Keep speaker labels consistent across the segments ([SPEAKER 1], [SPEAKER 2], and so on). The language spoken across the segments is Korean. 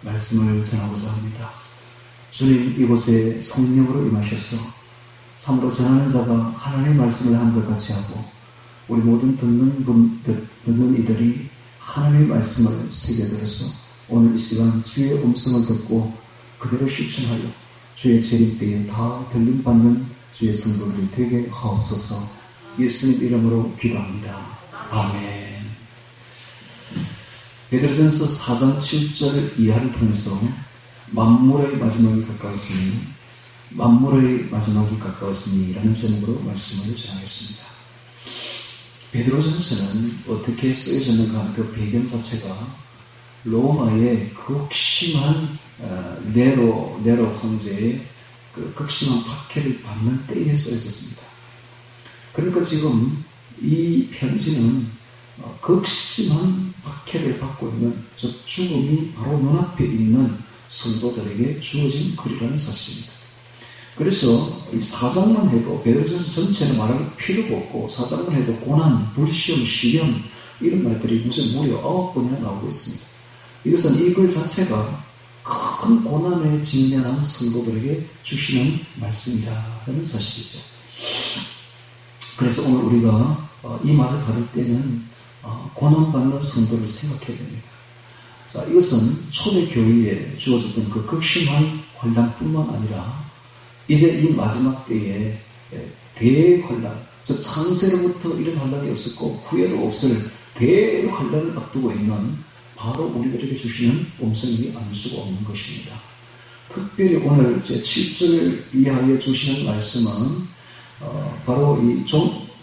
[SPEAKER 1] 말씀을 전하고자 합니다. 주님, 이곳에 성령으로 임하셔서 참으로 전하는 자가 하나님의 말씀을 하는 것 같이 하고 우리 모든 듣는 이들이 하나님의 말씀을 새겨들어서 오늘 이 시간 주의 음성을 듣고 그대로 실천하여 주의 재림 때에 다 들림받는 주의 성도들이 되게 하옵소서. 예수님 이름으로 기도합니다. 아멘. 베드로전서 4장 7절 이하를 통해서 만물의 마지막이 가까웠으니 만물의 마지막이 가까웠으니 라는 제목으로 말씀을 전하겠습니다. 베드로전서는 어떻게 쓰여졌는가 하는 그 배경 자체가 로마의 극심한 네로 황제의 그 극심한 박해를 받는 때에 쓰여졌습니다. 그러니까 지금 이 편지는 극심한 박해를 받고 있는 저 죽음이 바로 눈앞에 있는 성도들에게 주어진 글이라는 사실입니다. 그래서 이 4장만 해도 베드로전서 전체는 말할 필요가 없고 4장만 해도 고난, 불시험, 시련 이런 말들이 무려 9번이나 나오고 있습니다. 이것은 이 글 자체가 큰 고난에 직면한 성도들에게 주시는 말씀이라는 사실이죠. 그래서 오늘 우리가 이 말을 받을 때는 고난받는 성도를 생각해야 됩니다. 자, 이것은 초대교회에 주어졌던 그 극심한 환난뿐만 아니라 이제 이 마지막 때에 대환난, 저 창세로부터 이런 환난이 없었고 후에도 없을 대환난을 앞두고 있는 바로 우리들에게 주시는 음성이 아닐 수가 없는 것입니다. 특별히 오늘 제 7절 이하에 주시는 말씀은 바로 이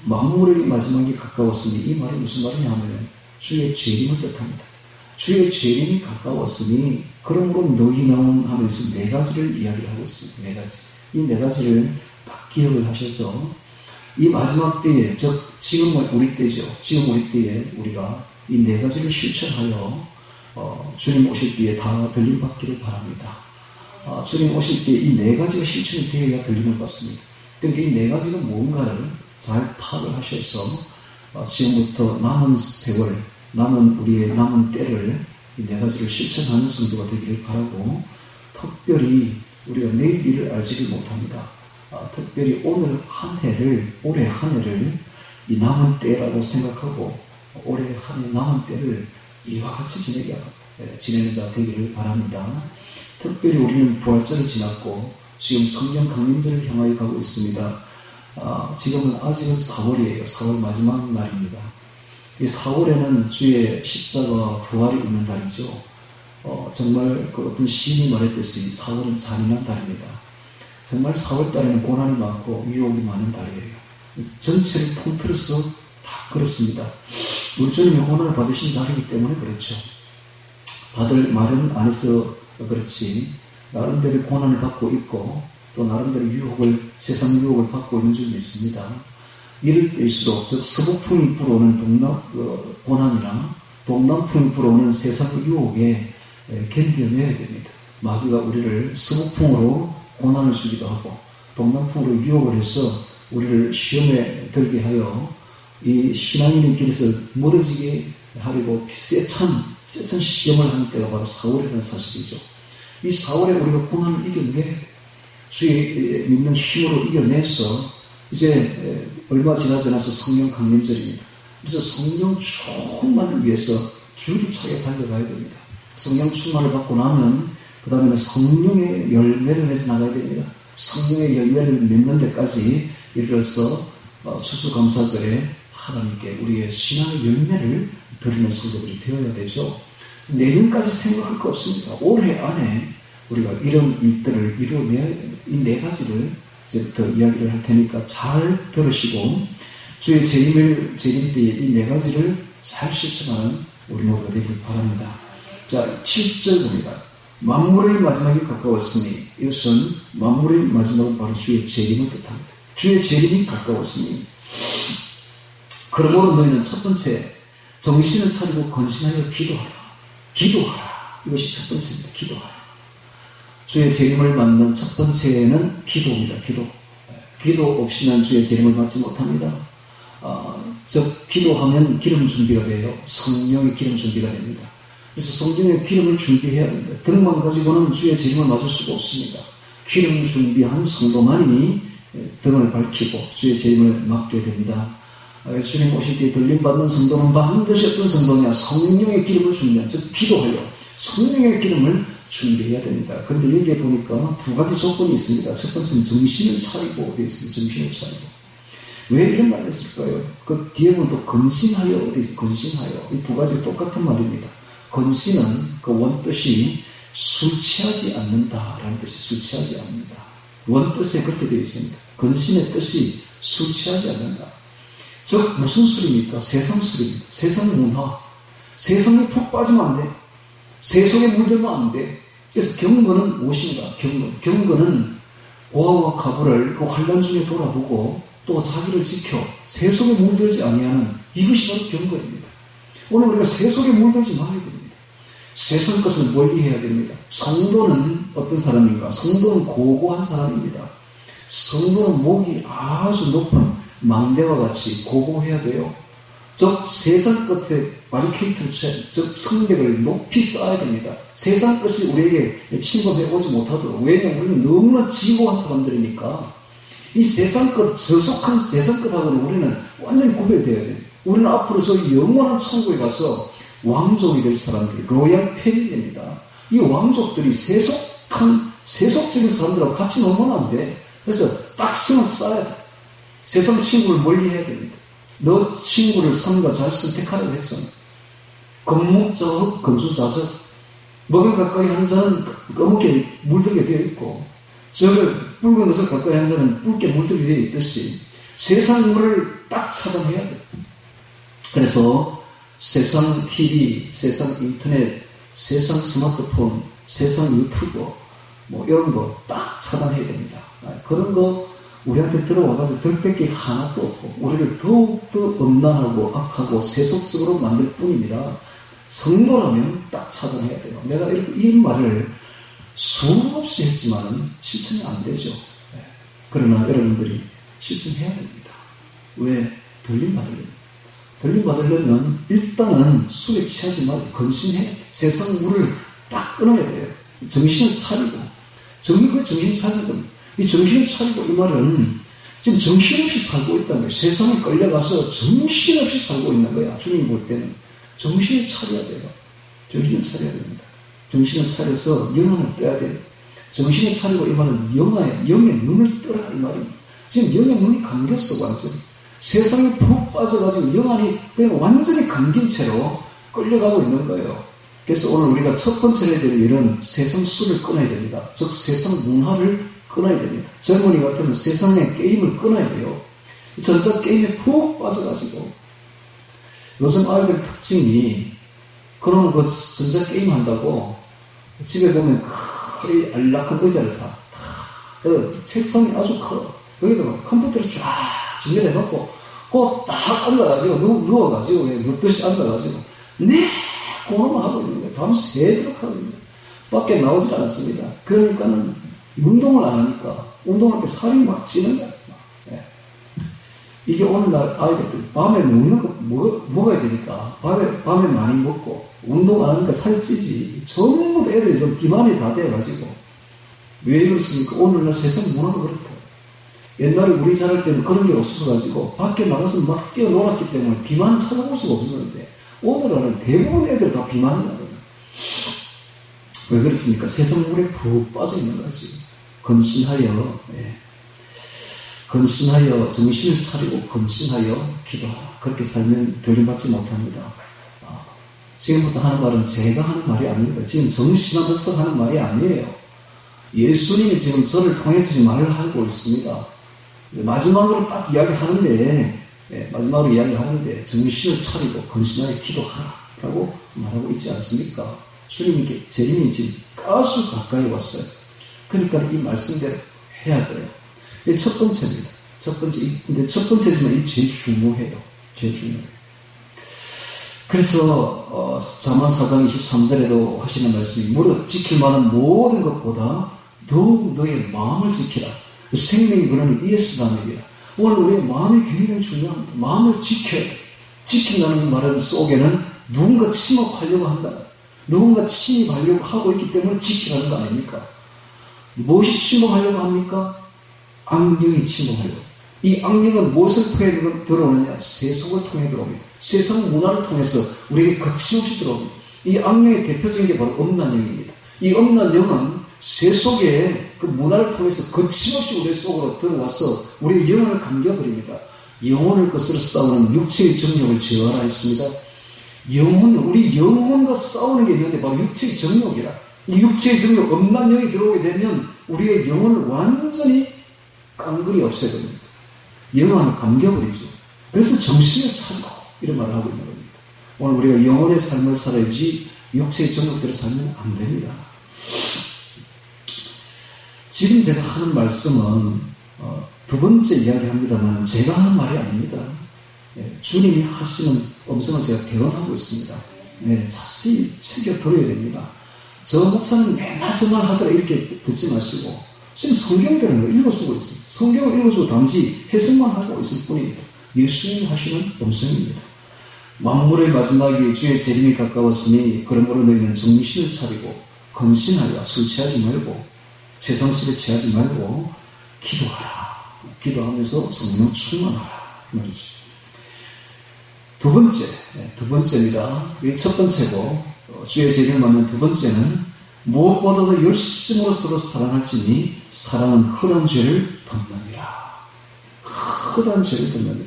[SPEAKER 1] 만물의 마지막이 가까웠으니 이 말이 무슨 말이냐 하면 주의 재림을 뜻합니다. 주의 재림이 가까웠으니 그러므로 너희는 하면서 네 가지를 이야기를 하고 있습니다. 네 가지. 이 네 가지를 딱 기억을 하셔서 이 마지막 때에, 즉 지금 우리 때죠. 지금 우리 때에 우리가 이 네 가지를 실천하여 주님 오실 때에 다 들림받기를 바랍니다. 주님 오실 때에 이 네 가지가 실천이 되어야 들림을 받습니다. 그러니까 이 네 가지가 뭔가를 잘 파악을 하셔서 지금부터 남은 세월, 우리의 남은 때를 이 네 가지를 실천하는 성도가 되기를 바라고, 특별히 우리가 내일 일을 알지를 못합니다. 특별히 올해 한 해를 이 남은 때라고 생각하고 올해 한 해 남은 때를 이와 같이 지내는 자 되기를 바랍니다. 특별히 우리는 부활절을 지났고 지금 성령 강림절을 향하여 가고 있습니다. 지금은 아직은 4월이에요. 4월 마지막 날입니다. 이 4월에는 주의 십자가 부활이 있는 달이죠. 정말 그 어떤 시인이 말했듯이 4월은 잔인한 달입니다. 정말 4월 달에는 고난이 많고 유혹이 많은 달이에요. 전체를 통틀어서 다 그렇습니다. 우리 주님이 고난을 받으신 달이기 때문에 그렇죠. 받을 말은 안 해서 그렇지 나름대로 고난을 받고 있고 또 나름대로 세상 유혹을 받고 있는 줄이 있습니다. 이럴 때일수록 즉 서북풍이 불어오는 고난이나 동남풍이 불어오는 세상 유혹에 견뎌내야 됩니다. 마귀가 우리를 서북풍으로 고난을 주기도 하고 동남풍으로 유혹을 해서 우리를 시험에 들게 하여 이 신앙인의 길에서 멀어지게 하려고 세찬 시험을 하는 때가 바로 4월이라는 사실이죠. 이 4월에 우리가 고난을 이겨내야 돼요. 주의 믿는 힘으로 이겨내서 이제 얼마 지나서 성령 강림절입니다. 그래서 성령 충만을 위해서 줄기차게 달려가야 됩니다. 성령 충만을 받고 나면 그 다음에는 성령의 열매를 맺어 나가야 됩니다. 성령의 열매를 맺는 데까지 이르러서 추수감사절에 하나님께 우리의 신앙의 열매를 드리는 성도들이 되어야 되죠. 내년까지 생각할 거 없습니다. 올해 안에 우리가 이런 일들을 이루어내야 이 네 가지를 이제부터 이야기를 할 테니까 잘 들으시고 주의 재림 때에 이 네 가지를 잘 실천하는 우리 모두가 되길 바랍니다. 자, 7절 봅니다. 만물의 마지막이 가까웠으니 이것은 만물의 마지막은 바로 주의 재림을 뜻합니다. 주의 재림이 가까웠으니 그러므로 너희는 첫 번째 정신을 차리고 건신하여 기도하라. 이것이 첫 번째입니다. 기도하라. 주의 재림을 맞는 첫 번째는 기도입니다. 기도 없이는 주의 재림을 받지 못합니다. 즉 기도하면 기름 준비가 돼요. 성령의 기름 준비가 됩니다. 그래서 성경에 기름을 준비해야 됩니다. 등만 가지고는 주의 재림을 맞을 수가 없습니다. 기름 준비한 성도만이 등을 밝히고 주의 재림을 맞게 됩니다. 그래서 주님 오실 때 들림받는 성도는 반드시 어떤 성도냐? 성령의 기름을 준비한, 즉 기도하여 성령의 기름을 준비해야 됩니다. 그런데 여기에 보니까 두 가지 조건이 있습니다. 첫 번째는 정신을 차리고 되어 있습니다. 정신을 차리고. 왜 이런 말을 했을까요? 그 뒤에는 또 건신하여 어디 있어? 건신하여. 이 두 가지 똑같은 말입니다. 건신은 그 원뜻이 술 취하지 않는다라는 뜻이 술 취하지 않는다. 원뜻에 그렇게 되어 있습니다. 건신의 뜻이 술 취하지 않는다. 즉 무슨 술입니까? 세상 술입니다. 세상 문화. 세상에 푹 빠지면 안 돼. 세속에 물들면 안 돼. 그래서 경건은 무엇인가? 경건은 고아와 가부를 그 환란 중에 돌아보고 또 자기를 지켜 세속에 물들지 아니하는 이것이 바로 경건입니다. 오늘 우리가 세속에 물들지 말아야 됩니다. 세상 것을 멀리해야 됩니다. 성도는 어떤 사람인가? 성도는 고고한 사람입니다. 성도는 목이 아주 높은 망대와 같이 고고해야 돼요. 즉 세상 것에 바리케이트를 쳐야 돼요. 즉 성벽을 높이 쌓아야 됩니다. 세상 것이 우리에게 침범해 오지 못하도록. 왜냐하면 우리는 너무나 지고한 사람들이니까 이 세상 것, 저속한 세상 것하고는 우리는 완전히 구별되어야 돼요. 우리는 앞으로 저 영원한 천국에 가서 왕족이 될 사람들이 로얄 패밀리입니다. 이 왕족들이 세속적인 사람들하고 같이 놀면 안 돼. 그래서 딱 신을 쌓아야 돼. 세상 친구를 멀리 해야 됩니다. 너 친구를 삼가 잘 선택하라고 했잖아. 건목자적, 건수자적. 먹을 가까이 하는 자는 검게 물들게 되어 있고, 저를 붉은 것을 가까이 하는 자는 붉게 물들게 되어 있듯이 세상 물을 딱 차단해야 돼. 그래서 세상 TV, 세상 인터넷, 세상 스마트폰, 세상 유튜브, 뭐 이런 거 딱 차단해야 됩니다. 그런 거 우리한테 들어와가지고 덜뺄 게 하나도 없고 우리를 더욱더 음란하고 악하고 세속적으로 만들 뿐입니다. 성도라면 딱 차단해야 돼요. 내가 이렇게 이 말을 수없이 했지만 실천이 안 되죠. 그러나 여러분들이 실천해야 됩니다. 왜? 들림받으려면 일단은 술에 취하지 말고 건신해. 세상 물을 딱 끊어야 돼요. 정신을 차리고. 정신 차리는 겁니다. 이 정신을 차리고 이 말은 지금 정신없이 살고 있다는 거예요. 세상에 끌려가서 정신없이 살고 있는 거야. 주님 볼 때는. 정신을 차려야 돼요. 정신을 차려야 됩니다. 정신을 차려서 영혼을 떠야 돼요. 정신을 차리고 이 말은 영의 눈을 떠라 이 말입니다. 지금 영의 눈이 감겼어 완전히. 세상에 푹 빠져가지고 영안이 그냥 완전히 감긴 채로 끌려가고 있는 거예요. 그래서 오늘 우리가 첫 번째로 해야 될 일은 세상 술을 끊어야 됩니다. 즉 세상 문화를 끊어야 됩니다. 젊은이 같으면 세상의 게임을 끊어야 돼요. 전자 게임에 푹 빠져가지고 요즘 아이들 특징이 그런 그 전자 게임 한다고 집에 보면 큰 안락한 의자를 사. 책상이 아주 커. 거기다가 컴퓨터를 쫙 정렬해놓고 꼭 딱 앉아가지고 누워가지고 눕듯이 앉아가지고 그놈만 하고 있는 거예요. 밤새도록 하고 있는 거예요. 밖에 나오질 않습니다. 그러니까는 운동을 안 하니까 운동할 때 살이 막 찌는 거예요. 이게 오늘날 아이들이 밤에 먹는 거 먹어야 되니까 밤에 많이 먹고 운동 안 하니까 살이 찌지. 전부 다 애들이 좀 비만이 다 돼가지고 왜 그렇습니까? 오늘날 세상 문화가 그렇다. 옛날에 우리 자랄 때는 그런 게 없어서가지고 밖에 나가서 막 뛰어놀았기 때문에 비만 찾아볼 수가 없었는데 오늘날은 대부분 애들 다 비만이 나거든요. 왜 그렇습니까? 세상 물에 푹 빠져 있는 거지. 건신하여 정신을 차리고 건신하여 기도하라. 그렇게 살면 들림받지 못합니다. 지금부터 하는 말은 제가 하는 말이 아닙니다. 지금 정신한 목사가 하는 말이 아니에요. 예수님이 지금 저를 통해서 지금 말을 하고 있습니다. 마지막으로 딱 이야기하는데 정신을 차리고 건신하여 기도하라 라고 말하고 있지 않습니까? 주님께 재림이 지금 아주 가까이 왔어요. 그러니까 이 말씀대로 해야 돼요. 이게 첫 번째입니다. 근데 첫 번째지만 이게 제일 중요해요. 그래서 잠언 4장 23절에도 하시는 말씀이 무릇 지킬 만한 모든 것보다 더욱 너의 마음을 지키라. 생명이 그러니 이에서 나누리라. 오늘 우리의 마음이 굉장히 중요합니다. 마음을 지켜야 돼. 지킨다는 말은 속에는 누군가 침묵하려고 한다. 누군가 침입하려고 하고 있기 때문에 지키라는 거 아닙니까? 무엇이 침범하려고 합니까? 악령이 침범하려고. 이 악령은 무엇을 통해 들어오느냐? 세속을 통해 들어옵니다. 세상 문화를 통해서 우리에게 거침없이 들어옵니다. 이 악령의 대표적인 게 바로 음란령입니다. 이 음란령은 세속의 그 문화를 통해서 거침없이 우리 속으로 들어와서 우리의 영혼을 감겨버립니다. 영혼을 것으로 싸우는 육체의 정욕을 제어하라 했습니다. 우리 영혼과 싸우는 게 있는데 바로 육체의 정욕이라. 이 육체의 정욕, 음란령이 들어오게 되면 우리의 영혼을 완전히 깡그리 없애버립니다. 영혼을 감겨버리죠. 그래서 정신을 차리고 이런 말을 하고 있는 겁니다. 오늘 우리가 영혼의 삶을 살아야지 육체의 정욕대로 살면 안 됩니다. 지금 제가 하는 말씀은 두 번째 이야기합니다만 제가 하는 말이 아닙니다. 주님이 하시는 음성을 제가 대언하고 있습니다. 자세히 새겨 들어야 됩니다. 저 목사는 맨날 저 말 하더라 이렇게 듣지 마시고 지금 성경대로 읽어주고 있습니다. 성경을 읽어주고 단지 해석만 하고 있을 뿐입니다. 예수님이 하시는 음성입니다. 만물의 마지막이 주의 재림이 가까웠으니 그러므로 너희는 정신을 차리고 건신하여 술 취하지 말고 세상술에 취하지 말고 기도하라. 기도하면서 성령 충만하라. 말이죠. 두 번째입니다. 이게 첫 번째고 주의 재림을 맞는 두 번째는 무엇보다도 열심으로 서로 사랑할지니 사랑은 흑한 죄를 덮느니라. 흑한 죄를 덮느니라.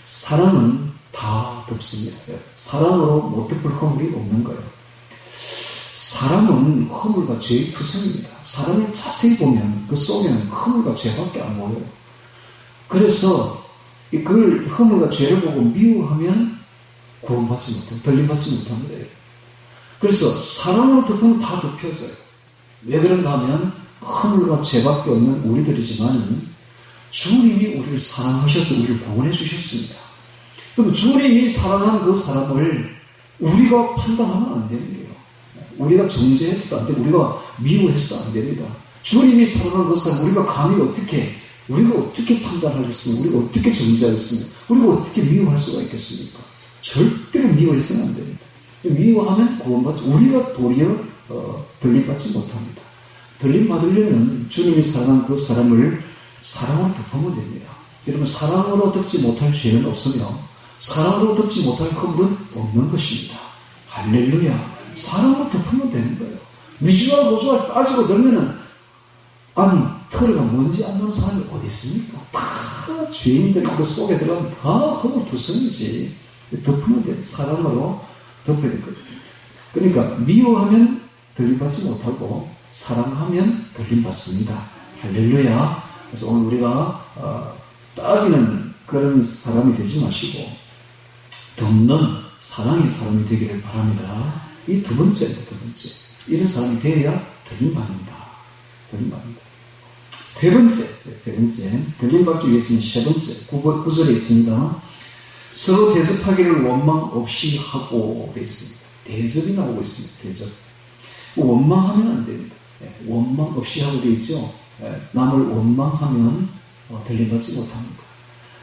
[SPEAKER 1] 사랑은 다 덮습니다. 사랑으로 못 덮을 허물이 없는 거예요. 사랑은 허물과 죄의 투성입니다. 사랑을 자세히 보면 그 속에는 허물과 죄밖에 안 보여요. 그래서 그걸 허물과 죄를 보고 미워하면 구원받지 못해요. 들림받지 못합니다. 그래서 사랑으로 덮으면 다 덮여져요. 왜 그런가 하면 허물과 죄밖에 없는 우리들이지만 주님이 우리를 사랑하셔서 우리를 구원해 주셨습니다. 그럼 주님이 사랑한 그 사람을 우리가 판단하면 안 되는 거예요. 우리가 정죄해서도 안 되고 우리가 미워해서도 안 됩니다. 주님이 사랑한 그 사람 우리가 감히 우리가 어떻게 판단하겠습니까? 우리가 어떻게 정죄하겠습니까? 우리가 어떻게 미워할 수가 있겠습니까? 절대로 미워해서는 안 됩니다. 미워하면 구원받지, 우리가 도리어 들림받지 못합니다. 들림받으려면 주님이 사랑한 그 사람을 사랑으로 덮으면 됩니다. 여러분, 사랑으로 덮지 못할 죄는 없으며 사랑으로 덮지 못할 허물은 없는 것입니다. 할렐루야. 사랑으로 덮으면 되는 거예요. 미주와 고주와 따지고 들면은 아니 털어가 먼지 안 나는 사람이 어디 있습니까? 다 죄인들 그 속에 들어가면 다 허물투성이지. 덮으면 돼요. 사랑으로 덮어야 될 거죠. 그러니까 미워하면 들림받지 못하고 사랑하면 들림받습니다. 할렐루야. 그래서 오늘 우리가 따지는 그런 사람이 되지 마시고 덮는 사랑의 사람이 되기를 바랍니다. 이 두 번째입니다. 두 번째. 이런 사람이 되어야 들림받는다. 들림받는다. 세 번째. 들림받기 위해서는 세 번째. 9절에 있습니다. 서로 대접하기를 원망 없이 하고 되어 있습니다. 대접이 나오고 있습니다. 대접. 원망하면 안 됩니다. 원망 없이 하고 되어 있죠. 남을 원망하면 들림받지 못합니다.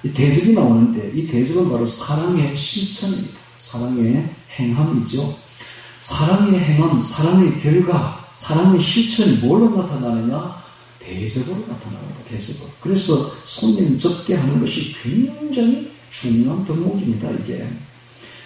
[SPEAKER 1] 이 대접이 나오는데 이 대접은 바로 사랑의 실천입니다. 사랑의 행함이죠. 사랑의 행함, 사랑의 결과, 사랑의 실천이 뭘로 나타나느냐? 대접으로 나타납니다. 대접으로. 그래서 손님 접게 하는 것이 굉장히 중요한 덕목입니다. 이게.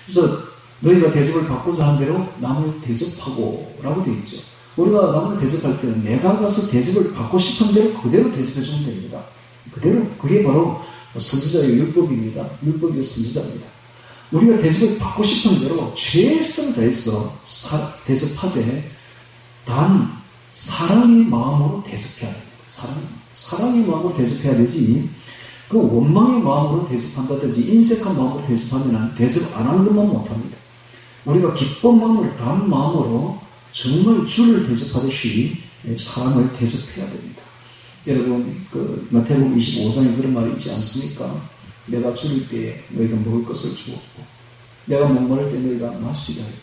[SPEAKER 1] 그래서 너희가 대접을 받고자 한 대로 남을 대접하고 라고 되어 있죠. 우리가 남을 대접할 때는 내가 가서 대접을 받고 싶은 대로 그대로 대접해 주면 됩니다. 그대로. 그게 바로 선지자의 율법입니다. 율법이 선지자입니다. 우리가 대접을 받고 싶은 대로 최선을 다해서 대접하되 단 사랑의 마음으로 대접해야 됩니다. 사랑의 마음으로 대접해야 되지 그 원망의 마음으로 대접한다든지 인색한 마음으로 대접하면 대접 안 하는 것만 못합니다. 우리가 기쁜 마음으로 단 마음으로 정말 주를 대접하듯이 사람을 대접해야 됩니다. 여러분 그 마태복음 25장에 그런 말이 있지 않습니까? 내가 줄일 때에 너희가 먹을 것을 주었고 내가 목마를 때 너희가 마시게 하였고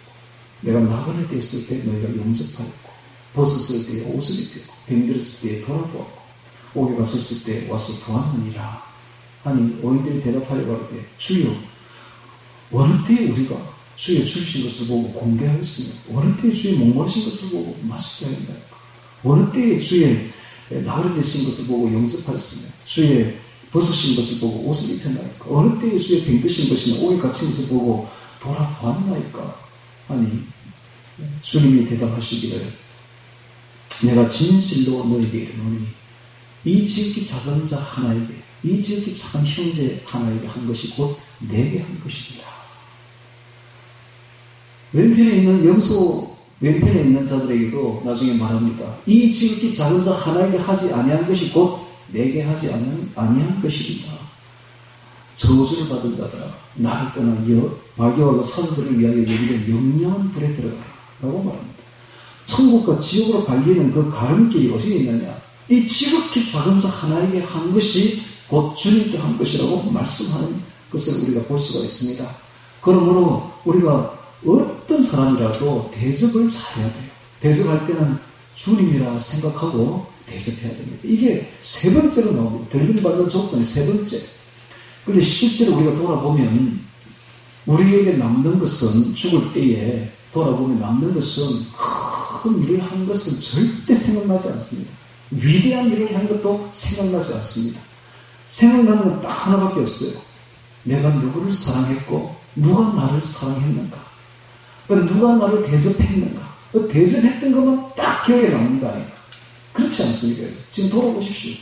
[SPEAKER 1] 내가 나그네 때 있을 때 너희가 영접하였고 벗었을 때에 옷을 입혔고 병들었을 때에 돌아보았고 옥에 갔었을 때 와서 보았느니라 하니 어인들이 대답하여 가로되 주여 어느 때에 우리가 주의 주신 것을 보고 공개하였으며 어느 때에 주의 목마르신 것을 보고 마시게 하였나이까. 어느 때에 주의 나그네 되신 것을 보고 영접하였으며 주의 벗으신 것을 보고 옷을 입혔나이까. 어느 때에 주의 병드신 것이나 오해 갇힌 것을 보고 돌아보았나이까. 아니 주님이 대답하시기를 내가 진실로 너에게 이르노니 이 지극히 작은 자 하나에게 이 지극히 작은 형제 하나에게 한 것이 곧 내게 한 것이니라. 왼편에 있는 염소 왼편에 있는 자들에게도 나중에 말합니다. 이 지극히 작은 자 하나에게 하지 아니한 것이 곧 내게 하지 아니한 것이니라. 저주를 받은 자들아 나를 떠나 마귀와 그 사도들을 위하여 여기는 영영한 불에 들어가라 라고 말합니다. 천국과 지옥으로 갈리는 그 가름길이 어디에 있느냐. 이 지극히 작은 자 하나에게 한 것이 곧 주님께 한 것이라고 말씀하는 것을 우리가 볼 수가 있습니다. 그러므로 우리가 어떤 사람이라도 대접을 잘해야 돼요. 대접할 때는 주님이라 생각하고 대접해야 됩니다. 이게 세 번째로 나옵니다. 들림 받는 조건이 세 번째. 그런데 실제로 우리가 돌아보면 우리에게 남는 것은 죽을 때에 돌아보면 남는 것은 큰 일을 한 것은 절대 생각나지 않습니다. 위대한 일을 한 것도 생각나지 않습니다. 생각나는 건 딱 하나밖에 없어요. 내가 누구를 사랑했고 누가 나를 사랑했는가. 누가 나를 대접했는가. 대접했던 것만 딱 기억에 남는다니까. 그렇지 않습니까? 지금 돌아보십시오.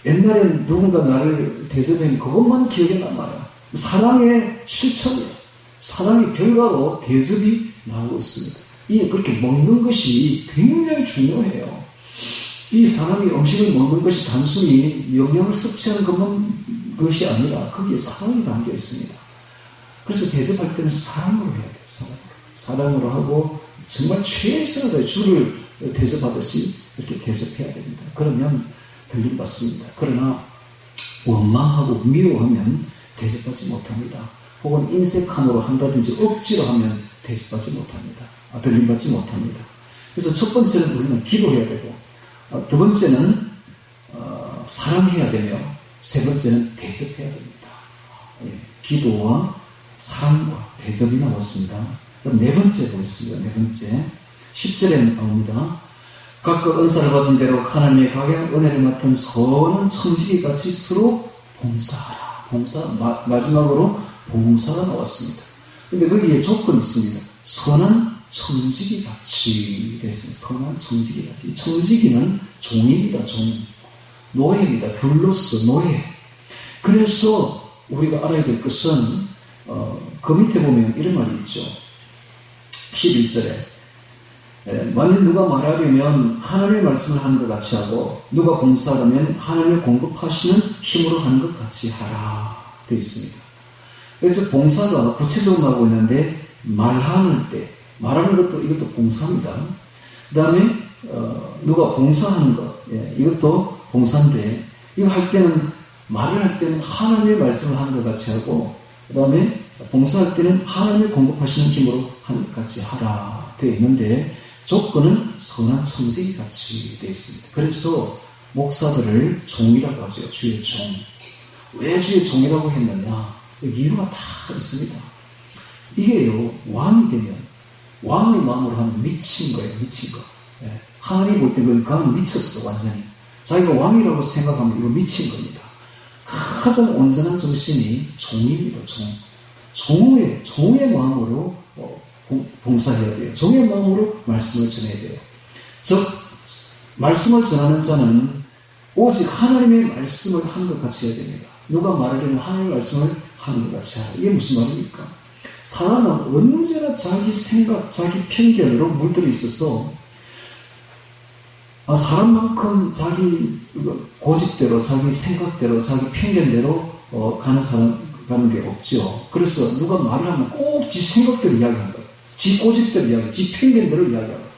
[SPEAKER 1] 옛날엔 누군가 나를 대접한 그것만 기억에 남아요. 사랑의 실천이에요. 사랑의 결과로 대접이 나오고 있습니다. 그렇게 먹는 것이 굉장히 중요해요. 이 사람이 음식을 먹는 것이 단순히 영양을 섭취하는 것이 아니라 거기에 사랑이 담겨 있습니다. 그래서 대접할 때는 사랑으로 해야 돼요. 사랑으로 하고 정말 최선을 다해 주를 대접하듯이 이렇게 대접해야 됩니다. 그러면 들림받습니다. 그러나 원망하고 미워하면 대접받지 못합니다. 혹은 인색함으로 한다든지 억지로 하면 대접받지 못합니다. 들림받지 못합니다. 그래서 첫 번째는 우리는 기도해야 되고 두 번째는 사랑해야 되며 세 번째는 대접해야 됩니다. 기도와 사랑과 대접이 나왔습니다. 네 번째 보겠습니다. 네 번째 10절에 나옵니다. 각각 은사를 받은 대로 하나님의 각양 은혜를 맡은 선한 청지기같이 서로 봉사하라. 마지막으로 봉사가 나왔습니다. 근데 거기에 조건이 있습니다. 선한 청지기같이 되어 있습니다. 선한 청지기같이. 청지기는 종입니다. 종. 노예입니다. 둘로서 노예. 그래서 우리가 알아야 될 것은 그 밑에 보면 이런 말이 있죠. 11절에 만일 누가 말하려면 하나님의 말씀을 하는 것 같이 하고 누가 봉사하려면 하나님을 공급하시는 힘으로 하는 것 같이 하라 되어 있습니다. 그래서 봉사가 구체적으로 나오고 있는데 말하는 때 말하는 것도 이것도 봉사입니다. 그 다음에 누가 봉사하는 것 이것도 봉사인데 이거 할 때는 말을 할 때는 하나님의 말씀을 하는 것 같이 하고 그 다음에 봉사할 때는 하나님이 공급하시는 힘으로 하는 것 같이 하라 되어 있는데 조건은 선한 청지기 같이 되어 있습니다. 그래서 목사들을 종이라고 하죠. 주의 종. 왜 주의 종이라고 했느냐? 이유가 다 있습니다. 이게요, 왕이 되면 왕의 마음으로 하면 미친 거예요. 미친 거. 하나님 볼 때 그건 미쳤어. 완전히. 자기가 왕이라고 생각하면 이거 미친 겁니다. 가장 온전한 정신이 종입니다. 종의 마음으로 봉사해야 돼요. 종의 마음으로 말씀을 전해야 돼요. 즉 말씀을 전하는 자는 오직 하나님의 말씀을 하는 것 같이 해야 됩니다. 누가 말하려면 하나님의 말씀을 하는 것 같이 하라. 이게 무슨 말입니까? 사람은 언제나 자기 생각, 자기 편견으로 물들어 있어서 사람만큼 자기 고집대로, 자기 생각대로, 자기 편견대로 가는 게 없죠. 그래서 누가 말을 하면 꼭 지 생각대로 이야기한다. 지 고집대로 이야기한다. 지 편견대로 이야기한다.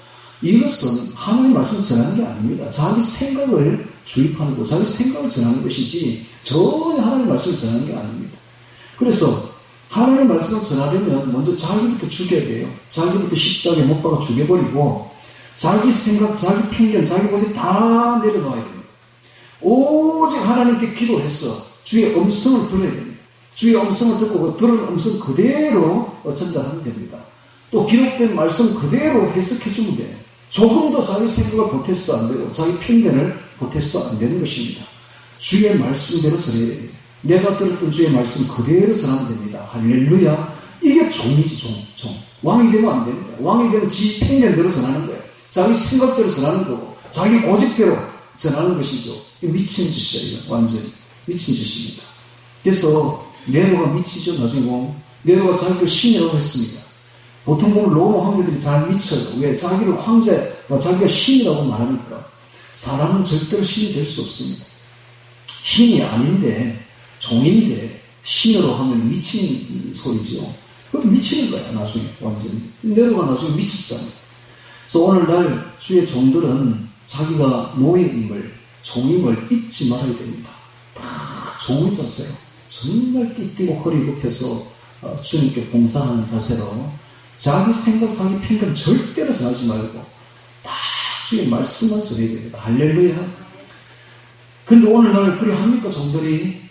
[SPEAKER 1] 이것은 하나님의 말씀을 전하는 게 아닙니다. 자기 생각을 주입하는 것, 자기 생각을 전하는 것이지 전혀 하나님의 말씀을 전하는 게 아닙니다. 그래서 하나님의 말씀을 전하려면 먼저 자기부터 죽여야 돼요. 자기부터 십자가에 못 박아 죽여버리고 자기 생각, 자기 편견, 자기 고집 다 내려놔야 됩니다. 오직 하나님께 기도해서 주의 음성을 들어야 됩니다. 주의 음성을 듣고 그 들은 음성 그대로 전달하면 됩니다. 또 기록된 말씀 그대로 해석해주면 돼요. 조금도 자기 생각을 보태서도 안 되고 자기 편견을 보태서도 안 되는 것입니다. 주의 말씀대로 전해야 됩니다. 내가 들었던 주의 말씀 그대로 전하면 됩니다. 할렐루야. 이게 종이지, 종. 왕이 되면 안 됩니다. 왕이 되면 지 편견대로 전하는 거예요. 자기 생각대로 전하는 거고 자기 고집대로 전하는 것이죠. 미친 짓이에요. 완전히 미친 짓입니다. 그래서 네로가 미치죠. 나중에 보면 네로가 자기를 신이라고 했습니다. 보통 보면 로마 황제들이 잘 미쳐요. 왜? 자기를 황제가 자기가 신이라고 말하니까. 사람은 절대로 신이 될 수 없습니다. 신이 아닌데 종인데 신으로 하면 미친 소리죠. 그것도 미치는 거야. 나중에 완전히 네로가 나중에 미쳤잖아요. 그래서 오늘날 주의 종들은 자기가 노예임을 종임을 잊지 말아야 됩니다. 다 종의 자세로 정말 띠띠고 허리 굽혀서 주님께 봉사하는 자세로 자기 생각, 자기 편견 절대로 전하지 말고 다 주의 말씀만 전해야 됩니다. 할렐루야. 그런데 오늘날 그래 합니까? 종들이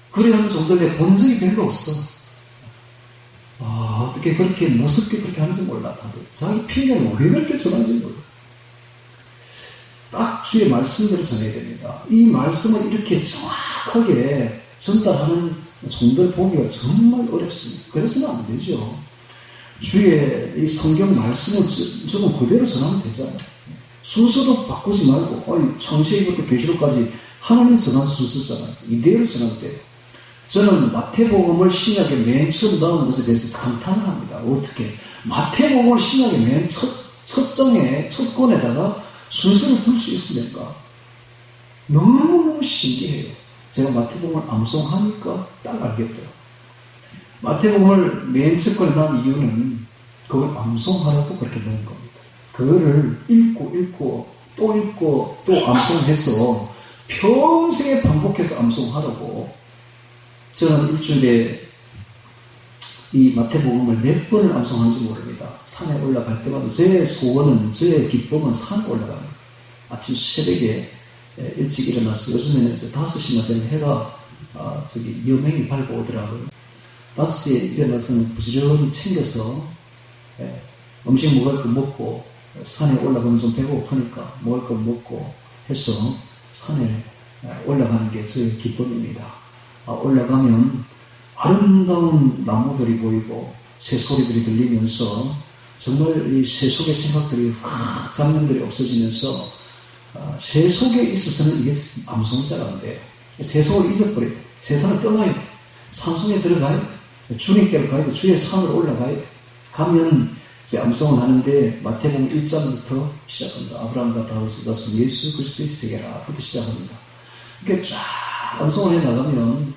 [SPEAKER 1] 그래 하는 종들의 본질이 별로 없어. 어떻게 그렇게 무섭게 그렇게 하는지 몰라. 다들 자기 편견을 왜 그렇게 전하는지 몰라. 딱 주의 말씀대로 전해야 됩니다. 이 말씀을 이렇게 정확하게 전달하는 종들 보기가 정말 어렵습니다. 그래서는 안 되죠. 주의 이 성경 말씀을 조금 그대로 전하면 되잖아요. 순서도 바꾸지 말고 창세기부터 계시록까지 하나님이 전한 순서잖아요. 이대로 전하면 돼요. 저는 마태복음을 신약에 맨 처음 넣은 것에 대해서 감탄을 합니다. 어떻게 마태복음을 신약에 맨 첫 장에 첫 권에다가 순서를 둘 수 있습니까? 너무너무 신기해요. 제가 마태복음을 암송하니까 딱 알겠더라고요. 마태복음을 맨 첫 권에 넣은 이유는 그걸 암송하라고 그렇게 넣은 겁니다. 그거를 읽고 또 암송해서 평생에 반복해서 암송하라고. 저는 일주일에 이 마태복음을 몇 번을 암송하는지 모릅니다. 산에 올라갈 때마다 제 소원은, 제 기쁨은 산에 올라갑니다. 아침 새벽에 일찍 일어나서 요즘에는 이제 5시나 되면 해가 여명이 밝아오더라고요. 5시에 일어나서 부지런히 챙겨서 음식 먹을 거 먹고 산에 올라가면 좀 배고프니까 먹을 거 먹고 해서 산에 올라가는 게 저의 기쁨입니다. 올라가면 아름다운 나무들이 보이고 새소리들이 들리면서 정말 이 새 속의 생각들이 잡념들이 없어지면서 새 속에 있어서는 이게 암송이 잘 안 돼요. 새 속을 잊어버려요. 세상을 떠나야 돼. 산속에 들어가야 돼. 주님께로 가야 돼. 주의 산으로 올라가야 돼. 가면 이제 암송을 하는데 마태복음 1장부터 시작합니다. 아브라함과 다윗의 자손 예수 그리스도의 세계라 부터 시작합니다. 이렇게 쫙 암송을 해 나가면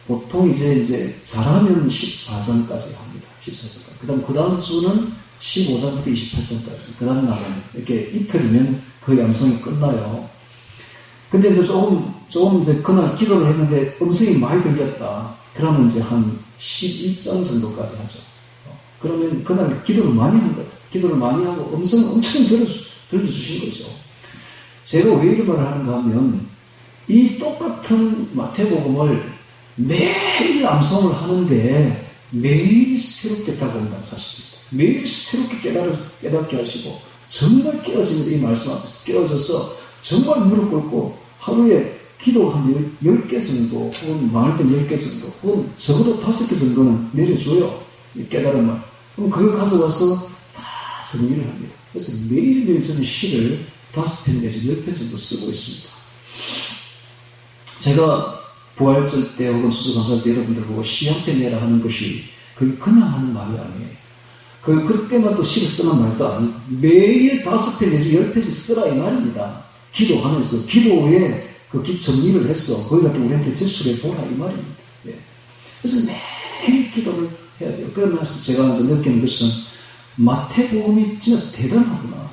[SPEAKER 1] 보통 이제 잘하면 14장까지 합니다. 14장까지. 그 다음 주는 15장부터 28장까지. 그 다음 날은 이렇게 이틀이면 거의 암송이 끝나요. 근데 이제 조금 이제 그날 기도를 했는데 음성이 많이 들렸다. 그러면 이제 한 11장 정도까지 하죠. 그러면 그날 기도를 많이 한 거예요. 기도를 많이 하고 음성을 엄청 들려주신 거죠. 제가 왜 이런 말을 하는가 하면 이 똑같은 마태복음을 매일 암송을 하는데 매일 새롭게 다가온다는 사실입니다. 매일 새롭게 깨닫게 하시고 정말 깨어집니다. 이 말씀 앞에서 깨어져서 정말 무릎 꿇고 하루에 기도 한 10개 정도 혹은 많을 땐 10개 정도 혹은 적어도 5개 정도는 내려줘요. 깨달음을. 그럼 그걸 가져와서 다 정리를 합니다. 그래서 매일매일 저는 시를 5편 내지 10편 정도 쓰고 있습니다. 제가 부활절 때 혹은 수수감사할 때 여러분들 보고 시 한 편 내라 하는 것이 그게 그냥 하는 말이 아니에요. 그때만 또 시를 쓰는 말도 아니고 매일 5편 내지 10편씩 쓰라 이 말입니다. 기도하면서 기도에 그 정리를 해서 거기다 또 우리한테 제출해 보라 이 말입니다. 예. 그래서 매일 기도를 해야 돼요. 그러면서 제가 이제 느끼는 것은 마태복음이 진짜 대단하구나.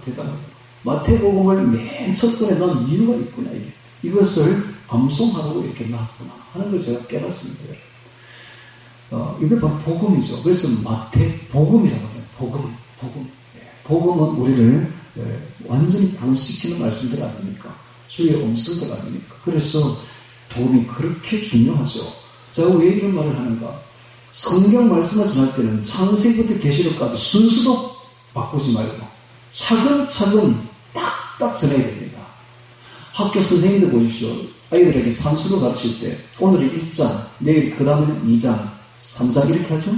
[SPEAKER 1] 마태복음을 맨 첫 번에 넣은 이유가 있구나. 이것을 암송하라고 이렇게 놨구나 하는 걸 제가 깨닫습니다. 이게 바로 복음이죠. 그래서 마태복음이라고 하잖아요. 복음. 복음은 우리를 완전히 구원시키는 말씀들 아닙니까? 주의 음성들 아닙니까? 그래서 복음이 그렇게 중요하죠. 제가 왜 이런 말을 하는가? 성경 말씀을 전할 때는 창세기부터 계시록까지 순서도 바꾸지 말고 차근차근 딱딱 전해야 됩니다. 학교 선생님들 보십시오. 아이들에게 산수를 가르칠 때 오늘은 1장, 내일 그 다음에는 2장, 3장 이렇게 하죠.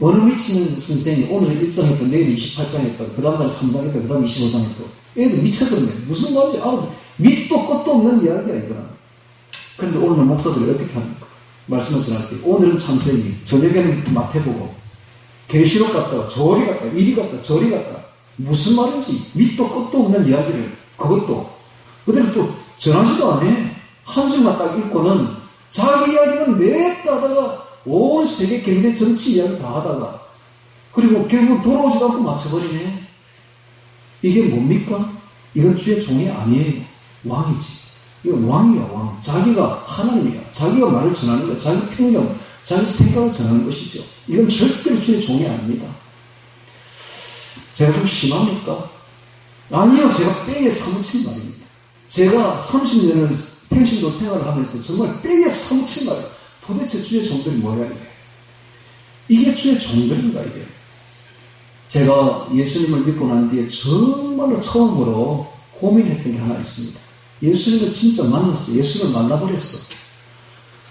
[SPEAKER 1] 어느 미치는 선생님이 오늘은 1장 했던, 내일 28장 했던, 그 다음날 3장 했던, 그 다음 25장 했던. 애들 미쳤거든요. 무슨 말인지 밑도 끝도 없는 이야기야 이거는. 그런데 오늘 목사들이 어떻게 합니까? 말씀을 전할 때 오늘은 창세기, 저녁에는 마태복음, 계시록 갔다가 저리 갔다, 이리 갔다, 저리 갔다. 무슨 말인지 밑도 끝도 없는 이야기를 그것도 그대로 또 전하지도 않아. 한 줄만 딱 읽고는 자기 이야기는 냅다 하다가 온 세계 경제 정치 이야기 다 하다가 그리고 결국 돌아오지도 않고 맞춰버리네. 이게 뭡니까? 이건 주의 종이 아니에요. 왕이지. 이건 왕이야, 왕. 자기가 하나님이야. 자기가 말을 전하는 거야. 자기 평경, 자기 생각을 전하는 것이죠. 이건 절대로 주의 종이 아닙니다. 제가 좀 심합니까? 아니요. 제가 뼈에 사무친 말입니다. 제가 30년을 평신도 생활을 하면서 정말 뼈에 사무친 말이에요. 도대체 주의 종들이 뭐야, 이게? 이게 주의 종들인가, 이게? 제가 예수님을 믿고 난 뒤에 정말로 처음으로 고민했던 게 하나 있습니다. 예수님을 진짜 만났어. 예수님을 만나버렸어.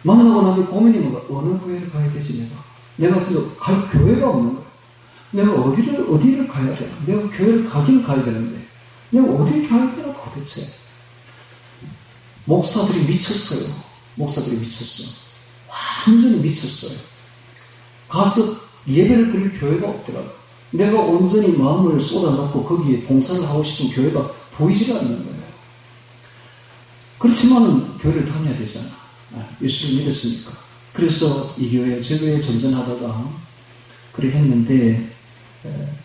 [SPEAKER 1] 만나고 난 뒤에 고민이 뭐가, 어느 교회를 가야 되지, 내가 진짜 갈 교회가 없는 거야. 내가 어디를 가야 되나? 내가 교회를 가긴 가야 되는데, 내가 어디 가야 되나, 도대체? 목사들이 미쳤어요. 목사들이 미쳤어. 완전히 미쳤어요. 가서 예배를 드릴 교회가 없더라고. 내가 온전히 마음을 쏟아놓고 거기에 봉사를 하고 싶은 교회가 보이지가 않는 거예요. 그렇지만은 교회를 다녀야 되잖아. 예수를 믿었으니까. 그래서 이 교회, 저 교회에 전전하다가 그래 했는데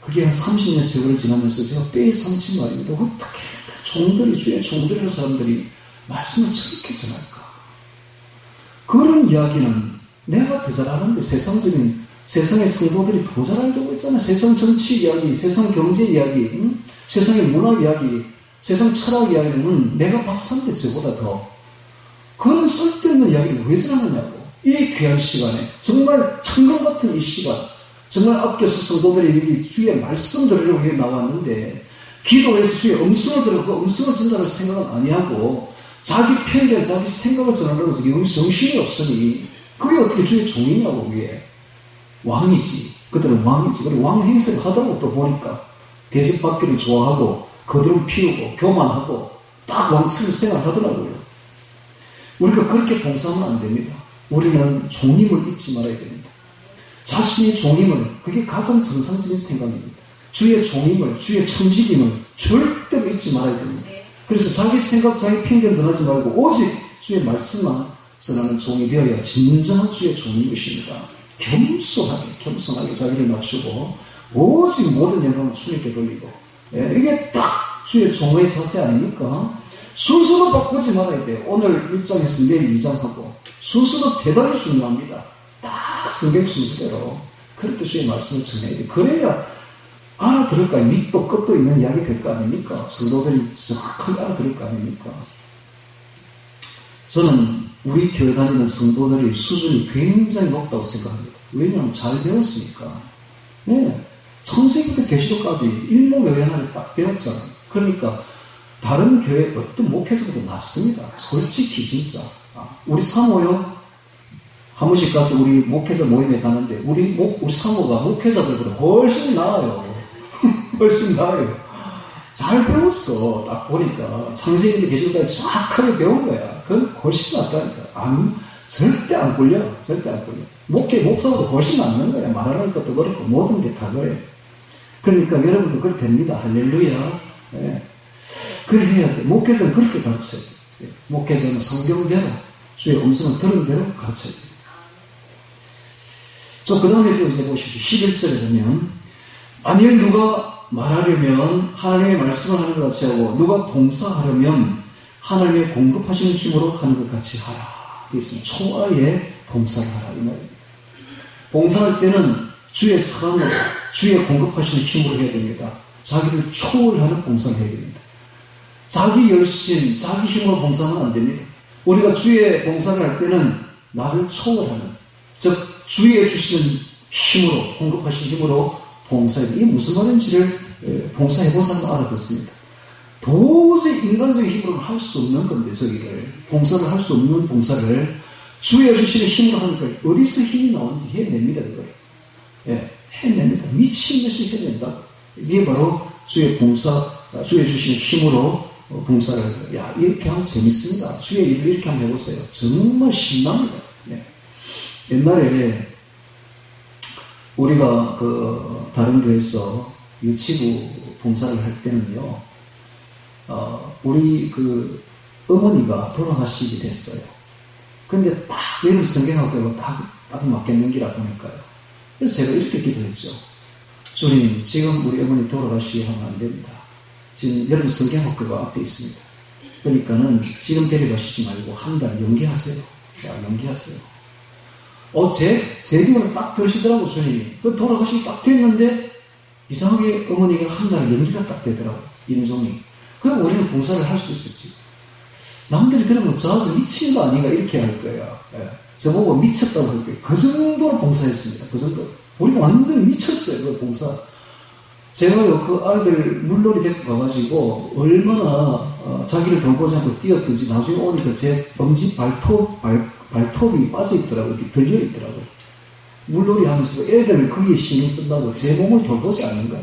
[SPEAKER 1] 그게 한 30년 세월을 지나면서 제가 뼈에 삼친 말입니다. 어떻게 종들이, 주의 종들이라는 사람들이 말씀을 저렇게 전할까? 그런 이야기는 내가 더 잘하는데 세상의 성도들이 더 잘 알고 있잖아. 세상 정치 이야기, 세상 경제 이야기, 세상의 문화 이야기, 세상 철학 이야기는 내가 박사인데 저보다 더 그런 쓸데없는 이야기를 왜 전하느냐고. 이 귀한 시간에 정말 천국 같은 이 시간 정말 아껴서 성도들이 주의 말씀 들으려고 나왔는데 기도해서 주의 음성을 들어 그 음성을 전달할 생각은 아니하고 자기 편견, 자기 생각을 전하려고 해서 정신이 없으니 그게 어떻게 주의 종이냐고. 그게 왕이지. 그들은 왕이지. 그리고 왕 행세를 하더라고. 또 보니까 대접받기를 좋아하고 거드름 피우고 교만하고 딱 왕처럼 생활하더라고요. 우리가 그렇게 봉사하면 안 됩니다. 우리는 종임을 잊지 말아야 됩니다. 자신의 종임을, 그게 가장 정상적인 생각입니다. 주의 종임을, 주의 청지김을 절대로 잊지 말아야 됩니다. 그래서 자기 생각, 자기 편견 전하지 말고 오직 주의 말씀만 전하는 종이 되어야 진정한 주의 종인 것입니다. 겸손하게 자기를 낮추고 오직 모든 영광을 주님께 돌리고, 이게 딱 주의 종의 자세 아닙니까? 순서도 바꾸지 말아야 돼요. 오늘 1장에서 내일 2장하고 순서도 대단히 중요합니다. 딱 성경 순서대로 그렇게 주의 말씀을 전해야 돼요. 그래야 알아들을 거 아닙니까? 밑도 끝도 있는 이야기 될 거 아닙니까? 성도들이 정확하게 알아들을 거 아닙니까? 저는 우리 교회 다니는 성도들의 수준이 굉장히 높다고 생각합니다. 왜냐하면 잘 배웠으니까. 네. 창세기부터 계시록까지 일목요연하게 딱 배웠잖아요. 그러니까 다른 교회 어떤 목회자보다 낫습니다. 솔직히 진짜. 우리 사모요, 한 번씩 가서 우리 목회자 모임에 가는데 우리 사모가 목회자들보다 훨씬 나아요. 훨씬 나아요. 잘 배웠어. 딱 보니까 창세기부터 계시록까지 정확하게 배운 거야. 그건 훨씬 낫다니까. 절대 안 꿀려. 절대 안 꿀려. 목사보다 훨씬 낫는 거야. 말하는 것도 그렇고 모든 게 다 그래. 그러니까 여러분도 그렇게 됩니다. 할렐루야. 네. 그래 해야 돼. 목회자는 그렇게 가르쳐야 돼. 목회자는 성경대로 주의 음성을 들은 대로 가르쳐야 돼. 그 다음에 이제 보십시오. 11절에 보면 만일 누가 말하려면 하나님의 말씀을 하는 것 같이 하고 누가 봉사하려면 하나님의 공급하시는 힘으로 하는 것 같이 하라. 되어 있습니다. 초아의 봉사를 하라. 이 말입니다. 봉사할 때는 주의 사랑으로 주의 공급하시는 힘으로 해야 됩니다. 자기를 초월하는 봉사를 해야 됩니다. 자기 열심, 자기 힘으로 봉사하면 안 됩니다. 우리가 주의 봉사를 할 때는 나를 초월하는, 즉 주의 주시는 힘으로, 공급하신 힘으로 봉사해. 이게 무슨 말인지를 봉사해본 사람은 알아듣습니다. 도저히 인간적인 힘으로는 할 수 없는 건데, 저기를 봉사를 할 수 없는 봉사를 주의 주시는 힘으로 하니까 어디서 힘이 나오는지 해냅니다. 그걸. 예, 해냅니다. 미친 듯이 해낸다. 이게 바로 주의 봉사, 주의 주시는 힘으로 봉사를 해요. 야, 이렇게 하면 재밌습니다. 주의 일을 이렇게 한번 해보세요. 정말 신납니다. 예. 옛날에 우리가 다른 교회에서 유치부 봉사를 할 때는요, 우리 어머니가 돌아가시게 됐어요. 근데 딱 여러분 성경하고 딱 맞겠는 기라 보니까요. 그래서 제가 이렇게 기도했죠. 주님, 지금 우리 어머니 돌아가시게 하면 안 됩니다. 지금 여러분 성경학교가 앞에 있습니다. 그러니까는 지금 데려가시지 말고 한 달 연기하세요. 야, 연기하세요. 제 기분을 딱 들으시더라고, 주님이. 돌아가시기 딱 됐는데, 이상하게 어머니가 한 달 연기가 딱 되더라고, 인종이. 그럼 우리는 봉사를 할 수 있었지. 남들이 들으면 저 아주 미친 거 아닌가 이렇게 할 거예요. 예. 저보고 미쳤다고 할 거예요. 그 정도로 봉사했습니다. 그 정도. 우리가 완전히 미쳤어요, 그 봉사. 제가요, 그 아이들 물놀이 데리고 가가지고 얼마나 자기를 돌보지 않고 뛰었든지 나중에 오니까 제 엄지 발톱이 빠져있더라고요. 이렇게 들려있더라고요. 물놀이 하면서 애들 거기에 신경 쓴다고 제 몸을 돌보지 않는가.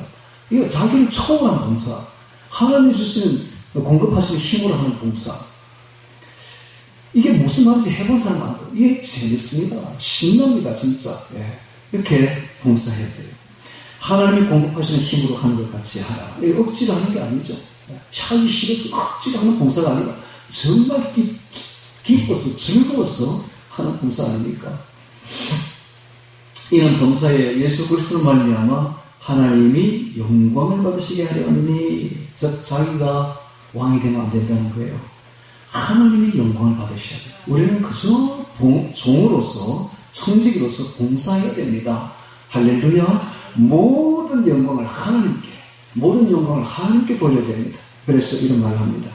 [SPEAKER 1] 이거 자기를 초월한 봉사. 하나님이 주시는 공급하시는 힘으로 하는 봉사. 이게 무슨 말인지 해본 사람 안 돼요. 이게 재밌습니다. 신납니다, 진짜. 예. 이렇게 봉사해야 돼요. 하나님이 공급하시는 힘으로 하는 걸 같이 하라. 이게 억지로 하는 게 아니죠. 하기 싫어서 억지로 하는 봉사가 아니라 정말 기뻐서 즐거워서 하는 봉사 아닙니까? 이는 봉사에 예수 그리스도로 말미암아 하나님이 영광을 받으시게 하려 하느니, 즉 자기가 왕이 되면 안 된다는 거예요. 하나님이 영광을 받으셔야 돼요. 우리는 그저 종으로서, 청지기로서 봉사해야 됩니다. 할렐루야. 모든 영광을 하나님께 돌려야 됩니다. 그래서 이런 말을 합니다.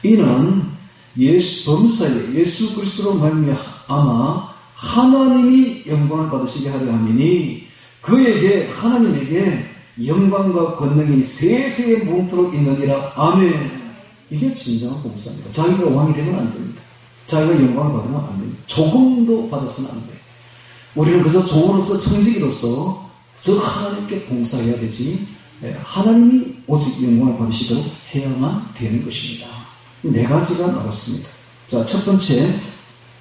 [SPEAKER 1] 이는 범사에 예수 그리스도로 말미암아 하나님이 영광을 받으시게 하려 함이니, 하나님에게 영광과 권능이 세세에 뭉토록 있느니라. 아멘. 이게 진정한 봉사입니다. 자기가 왕이 되면 안 됩니다. 자기가 영광을 받으면 안 됩니다. 조금도 받았으면 안 돼요. 우리는 그저 종으로서, 청지기로서 저 하나님께 봉사해야 되지, 하나님이 오직 영광을 받으시도록 해야만 되는 것입니다. 네 가지가 나왔습니다. 자, 첫 번째,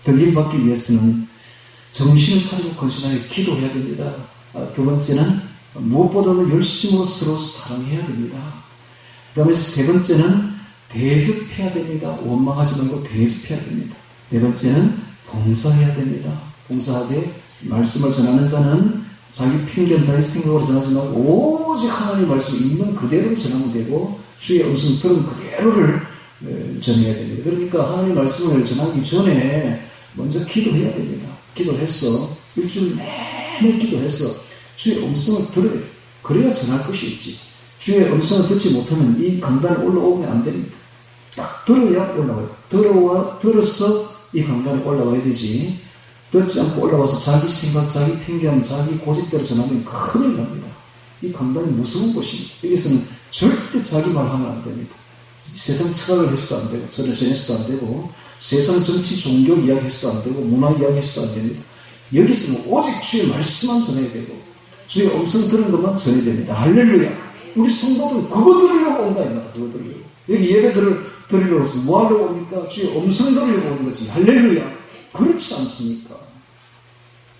[SPEAKER 1] 들림받기 위해서는 정신을 차리고 건신하게 기도해야 됩니다. 두 번째는 무엇보다도 열심으로 서로 사랑해야 됩니다. 그 다음에 세 번째는 대습해야 됩니다. 원망하지 말고 대습해야 됩니다. 네 번째는 봉사해야 됩니다. 봉사하되 말씀을 전하는 자는 자기 편견, 자기 생각으로 전하지 말고 오직 하나님의 말씀 있는 그대로 전하면 되고, 주의 음성 들은 그대로를 전해야 됩니다. 그러니까 하나님의 말씀을 전하기 전에 먼저 기도해야 됩니다. 기도해서 일주일 내내 기도해서 주의 음성을 들어야 돼요. 그래야 전할 것이 있지. 주의 음성을 듣지 못하면 이 강단에 올라오면 안 됩니다. 딱 들어야 올라와요. 들어서 이 강단에 올라와야 되지. 듣지 않고 올라와서 자기 생각, 자기 편견, 자기 고집대로 전하면 큰일 납니다. 이 강단이 무서운 곳입니다. 여기서는 절대 자기 말하면 안 됩니다. 세상 철학을 해서도 안 되고, 절을 전해서도 안 되고, 세상 정치, 종교 이야기해서도 안 되고, 문화 이야기해서도 안 됩니다. 여기서는 오직 주의 말씀만 전해야 되고, 주의 음성 들은 것만 전해야 됩니다. 할렐루야. 우리 성도들 그거 들으려고 온다, 이 말이야. 그거 들으려고. 여기 예배 들으려고 해서 뭐 하려고 옵니까? 주의 음성 들으려고 오는 거지. 할렐루야. 그렇지 않습니까?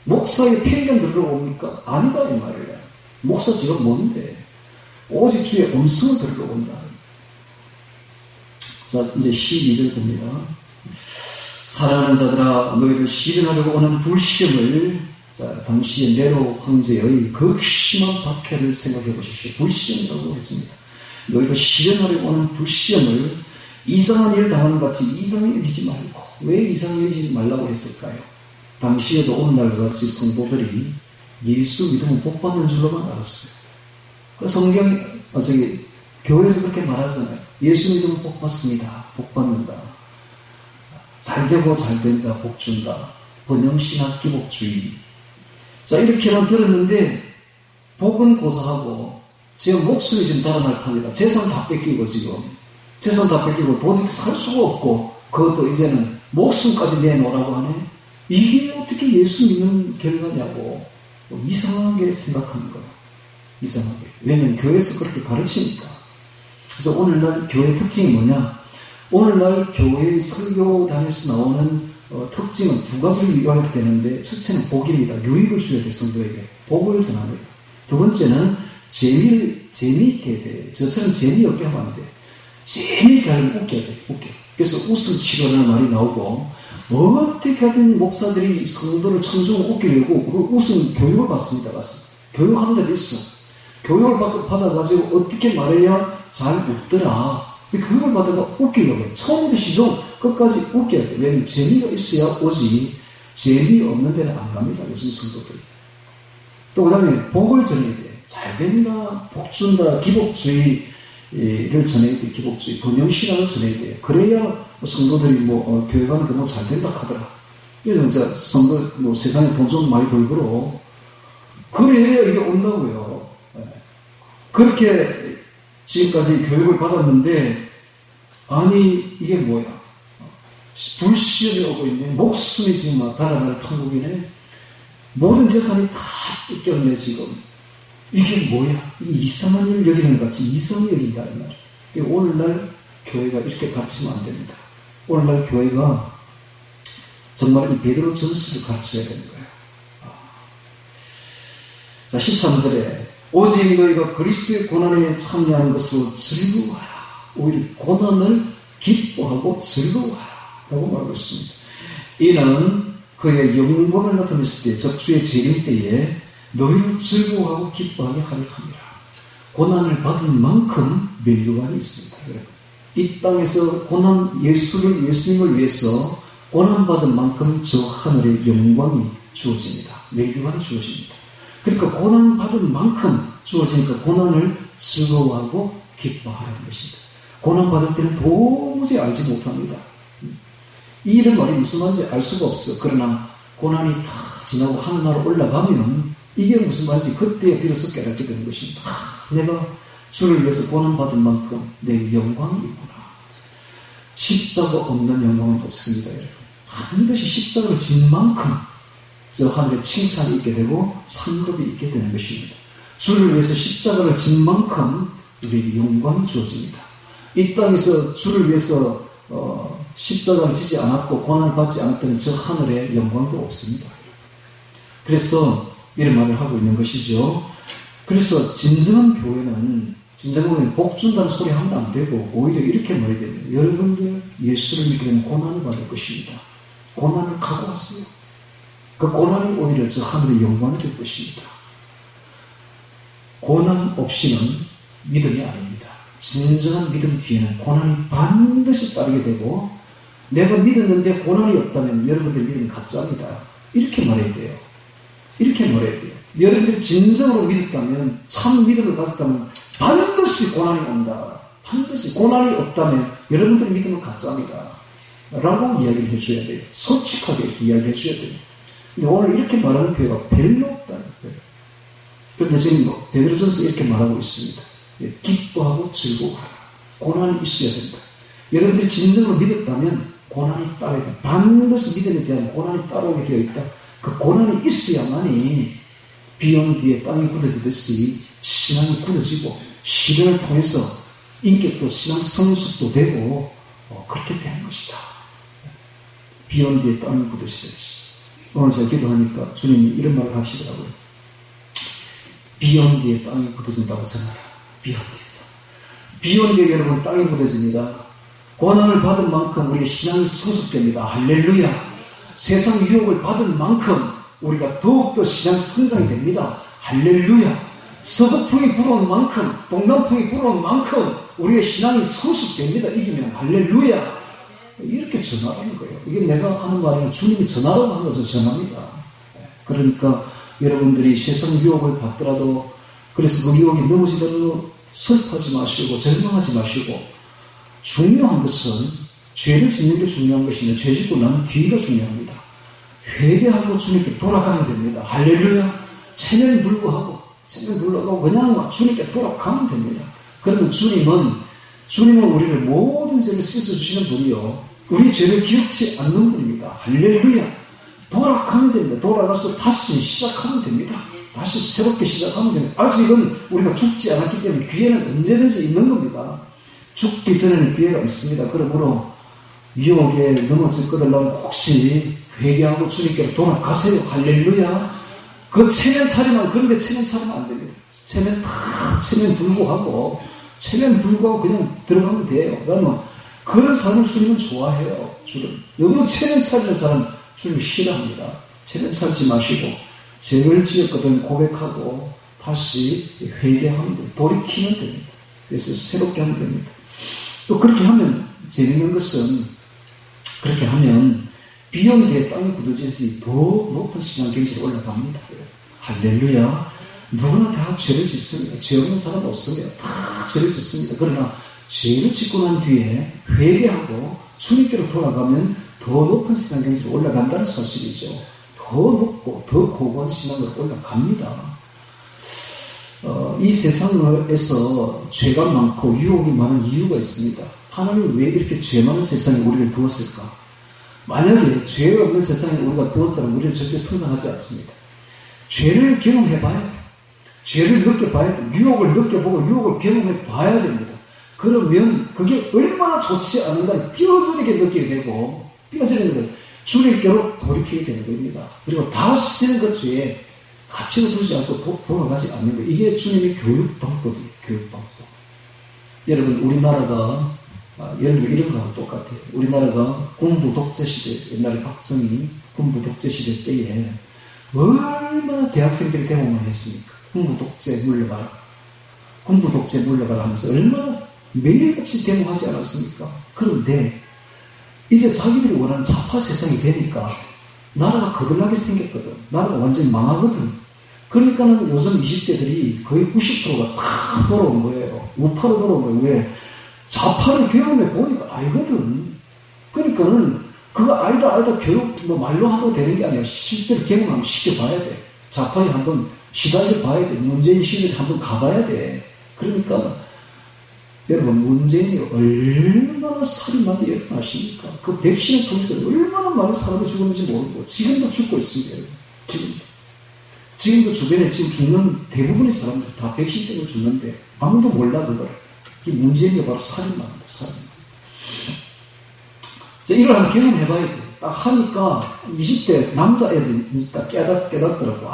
[SPEAKER 1] 목사의 편견 들으려고 옵니까? 아니다, 이 말이야. 목사 직업 뭔데? 오직 주의 음성을 들으려고 온다. 자, 이제 12절 봅니다. 사랑하는 자들아, 너희를 시련하려고 오는 불시험을, 자, 당시의 네로 황제의 극심한 박해를 생각해 보십시오. 불시험이라고 했습니다. 너희를 시련하려고 오는 불시험을 이상한 일 당하는 같이 이상히 여기지 말고. 왜 이상히 여기지 말라고 했을까요? 당시에도 오늘날과 같이 성도들이 예수 믿으면 복 받는 줄로만 알았어요. 교회에서 그렇게 말하잖아요. 예수 믿으면 복 받습니다. 복 받는다. 잘 되고 잘 된다. 복 준다. 번영신학 기복주의. 자, 이렇게만 들었는데 복은 고사하고 지금 목숨이 지금 달아날 판이다. 재산 다 뺏기고 지금 재산 다 뺏기고 도저히 살 수가 없고 그것도 이제는 목숨까지 내놓으라고 하네. 이게 어떻게 예수 믿는 결과냐고 이상하게 생각하는 거야. 이상하게. 왜냐면 교회에서 그렇게 가르치니까. 그래서 오늘날 교회 특징이 뭐냐? 오늘날 교회 설교단에서 나오는 특징은 두 가지를 요약되는데, 첫째는 복입니다. 유익을 줘야 돼, 성도에게. 복을 전합니다. 두 번째는 재미있게 해야 돼. 저처럼 재미없게 하면 안 돼. 재미있게 하려면 웃겨야 돼, 웃겨. 그래서 웃음 치료라는 말이 나오고, 어떻게 하든 목사들이 성도를 청중을 웃기려고 웃음 교육을 받습니다. 교육하는 데도 있어. 교육을 받아가지고 어떻게 말해야 잘 웃더라. 교육을 받아가 웃기려고 해. 처음부터 시종 끝까지 웃겨야 돼. 왜냐면 재미가 있어야 오지. 재미없는 데는 안 갑니다. 요즘 성도들이. 또 그 다음에 복을 전해야 돼. 잘 된다, 복 준다, 기복주의를 전해야 돼. 기복주의, 번영신학을 전해야 돼. 그래야 성도들이 교회 가는 게 잘 된다 하더라. 그래서 진짜 성도, 세상에 돈 좀 많이 벌고로. 그래야 이게 온다고요. 그렇게 지금까지 교육을 받았는데, 아니, 이게 뭐야? 불시험이 오고 있네. 목숨이 지금 막 달아날 판국이네. 모든 재산이 다 뺏겼네, 지금. 이게 뭐야? 이게 이상한 일을 여기는 것 같이 이상히 여긴다, 이 말. 오늘날 교회가 이렇게 가르치면 안 됩니다. 오늘날 교회가 정말 이 베드로 전서를 가르쳐야 되는 거예요. 자, 13절에 오직 너희가 그리스도의 고난에 참여하는 것으로 즐거워하라. 오히려 고난을 기뻐하고 즐거워하라 라고 말하고 있습니다. 이는 그의 영광을 나타내실 때 적주의 재림 때에 너희를 즐거워하고 기뻐하게 하려 함이라. 고난을 받은 만큼 멸류관이 있습니다. 여러분. 이 땅에서 예수님을 위해서 고난받은 만큼 저 하늘의 영광이 주어집니다. 멸류관이 주어집니다. 그러니까 고난받은 만큼 주어지니까 고난을 즐거워하고 기뻐하라는 것입니다. 고난받을 때는 도무지 알지 못합니다. 이 이런 말이 무슨 말인지 알 수가 없어. 그러나 고난이 다 지나고 하늘나라로 올라가면 이게 무슨 말인지 그때에 비로소 깨닫게 되는 것입니다. 내가 주를 위해서 고난받은 만큼 내 영광이 있구나. 십자가 없는 영광은 없습니다. 여러분. 반드시 십자가를 진 만큼 저 하늘에 칭찬이 있게 되고 상급이 있게 되는 것입니다. 주를 위해서 십자가를 진 만큼 우리에게 영광이 주어집니다. 이 땅에서 주를 위해서 십자가를 지지 않았고 고난을 받지 않았다면 저 하늘에 영광도 없습니다. 그래서 이런 말을 하고 있는 것이죠. 그래서 진정한 교회는 복 준다는 소리 하면 안 되고 오히려 이렇게 말해야 됩니다. 여러분들 예수를 믿게 되면 고난을 받을 것입니다. 고난을 각오하세요. 그 고난이 오히려 저 하늘의 영광이 될 것입니다. 고난 없이는 믿음이 아닙니다. 진정한 믿음 뒤에는 고난이 반드시 따르게 되고, 내가 믿었는데 고난이 없다면 여러분들 믿음은 가짜입니다. 이렇게 말해야 돼요. 이렇게 말해야 돼요. 여러분들이 진정으로 믿었다면, 참 믿음을 가졌다면 반드시 고난이 온다. 반드시 고난이 없다면 여러분들의 믿음은 가짜입니다. 라고 이야기를 해줘야 돼요. 솔직하게 이렇게 이야기를 해줘야 돼요. 근데 오늘 이렇게 말하는 교회가 별로 없다는 거예요. 그런데 지금 베드로전서 이렇게 말하고 있습니다. 기뻐하고 즐거워하라. 고난이 있어야 된다. 여러분들이 진정으로 믿었다면 고난이 따라야 된다. 반드시 믿음에 대한 고난이 따라오게 되어 있다. 그 고난이 있어야만이 비 온 뒤에 땅이 굳어지듯이 신앙이 굳어지고 시련을 통해서 인격도 신앙 성숙도 되고 그렇게 되는 것이다. 비 온 뒤에 땅이 굳어지듯이. 오늘 제가 기도하니까 주님이 이런 말을 하시더라고요. 비 온 뒤에 땅이 굳어진다고 전하라. 비 온 뒤에. 비 온 뒤에 여러분 땅이 굳어집니다. 고난을 받은 만큼 우리의 신앙이 성숙됩니다. 할렐루야. 세상 유혹을 받은 만큼 우리가 더욱더 신앙 성장이 됩니다. 할렐루야. 서북풍이 불어온 만큼, 동남풍이 불어온 만큼 우리의 신앙이 성숙됩니다. 이기면 할렐루야. 이렇게 전하라는 거예요. 이게 내가 하는 말이 아니라 주님이 전하라고 하는 것을 전합니다. 그러니까 여러분들이 세상 유혹을 받더라도, 그래서 그 유혹이 넘어지더라도 슬퍼하지 마시고 절망하지 마시고, 중요한 것은 죄를 짓는 게 중요한 것이며 죄 짓고 나는 뒤가 중요합니다. 회개하고 주님께 돌아가면 됩니다. 할렐루야. 체면 불구하고 그냥 주님께 돌아가면 됩니다. 그러면 주님은 우리를 모든 죄를 씻어주시는 분이요, 우리 죄를 기억치 않는 분입니다. 할렐루야. 돌아가면 됩니다. 돌아가서 다시 시작하면 됩니다. 다시 새롭게 시작하면 됩니다. 아직은 우리가 죽지 않았기 때문에 기회는 언제든지 있는 겁니다. 죽기 전에는 기회가 있습니다. 그러므로 유혹에 넘어질 거라면 혹시 회개하고 주님께 돌아가세요. 할렐루야. 그 체면 차리면, 그런데 체면 차리면 안 됩니다. 체면 불구하고 그냥 들어가면 돼요. 그러면 그런 사람을 주님은 좋아해요. 너무 체면 차리는 사람 주님 싫어합니다. 체면 차리지 마시고 죄를 지었거든 고백하고 다시 회개하면 됩니다. 돌이키면 됩니다. 그래서 새롭게 하면 됩니다. 또 그렇게 하면 재밌는 것은, 그렇게 하면 비 오는 뒤에 땅이 굳어지듯이 더 높은 신앙 경지로 올라갑니다. 할렐루야. 누구나 다 죄를 짓습니다. 죄 없는 사람 없습니다. 다 죄를 짓습니다. 그러나 죄를 짓고 난 뒤에 회개하고 주님께로 돌아가면 더 높은 신앙 경지로 올라간다는 사실이죠. 더 높고 더 고고한 신앙으로 올라갑니다. 이 세상에서 죄가 많고 유혹이 많은 이유가 있습니다. 하나님은 왜 이렇게 죄 많은 세상에 우리를 두었을까? 만약에 죄 없는 세상에 우리가 두었다면 우리는 절대 성장하지 않습니다. 죄를 경험해봐야 돼요. 죄를 느껴봐야 돼요. 유혹을 느껴보고 유혹을 경험해봐야 됩니다. 그러면 그게 얼마나 좋지 않은가를 뼈저리게 느끼게 되고, 주님께로 돌이키게 되는 겁니다. 그리고 다시는 그 죄에 가치를 두지 않고 돌아가지 않는 거예요. 이게 주님의 교육 방법이에요. 교육 방법. 여러분, 우리나라가 예를 들어 이런 거하고 똑같아요. 우리나라가 군부 독재 시대, 옛날에 박정희 군부 독재 시대 때에 얼마나 대학생들이 데모만 했습니까? 군부 독재 물러가라. 군부 독재 물러가라 하면서 얼마나 매일같이 데모하지 않았습니까? 그런데 이제 자기들이 원하는 좌파 세상이 되니까 나라가 거들나게 생겼거든. 나라가 완전히 망하거든. 그러니까는 요즘 20대들이 거의 90%가 다 돌아온 거예요. 우파로 돌아온 거예요. 왜? 좌파를 경험해 보니까 알거든. 그러니까는 그거 알다 교육 말로 하도 되는 게 아니라 실제로 경험하면 시켜봐야 돼. 좌파에 한번 시달려 봐야 돼. 문재인 시절에 한번 가봐야 돼. 그러니까 여러분, 문재인이 얼마나 살인마저 일어나십니까? 그 백신을 통해서 얼마나 많은 사람이 죽었는지 모르고 지금도 죽고 있습니다. 여러분. 지금도 주변에 지금 죽는 대부분의 사람들 다 백신 때문에 죽는데 아무도 몰라 그걸. 이 문재인이 바로 살인마입니다. 살인마. 자, 이걸 한번 경험해봐야 돼요. 딱 하니까 20대 남자애들이 딱 깨닫더라고.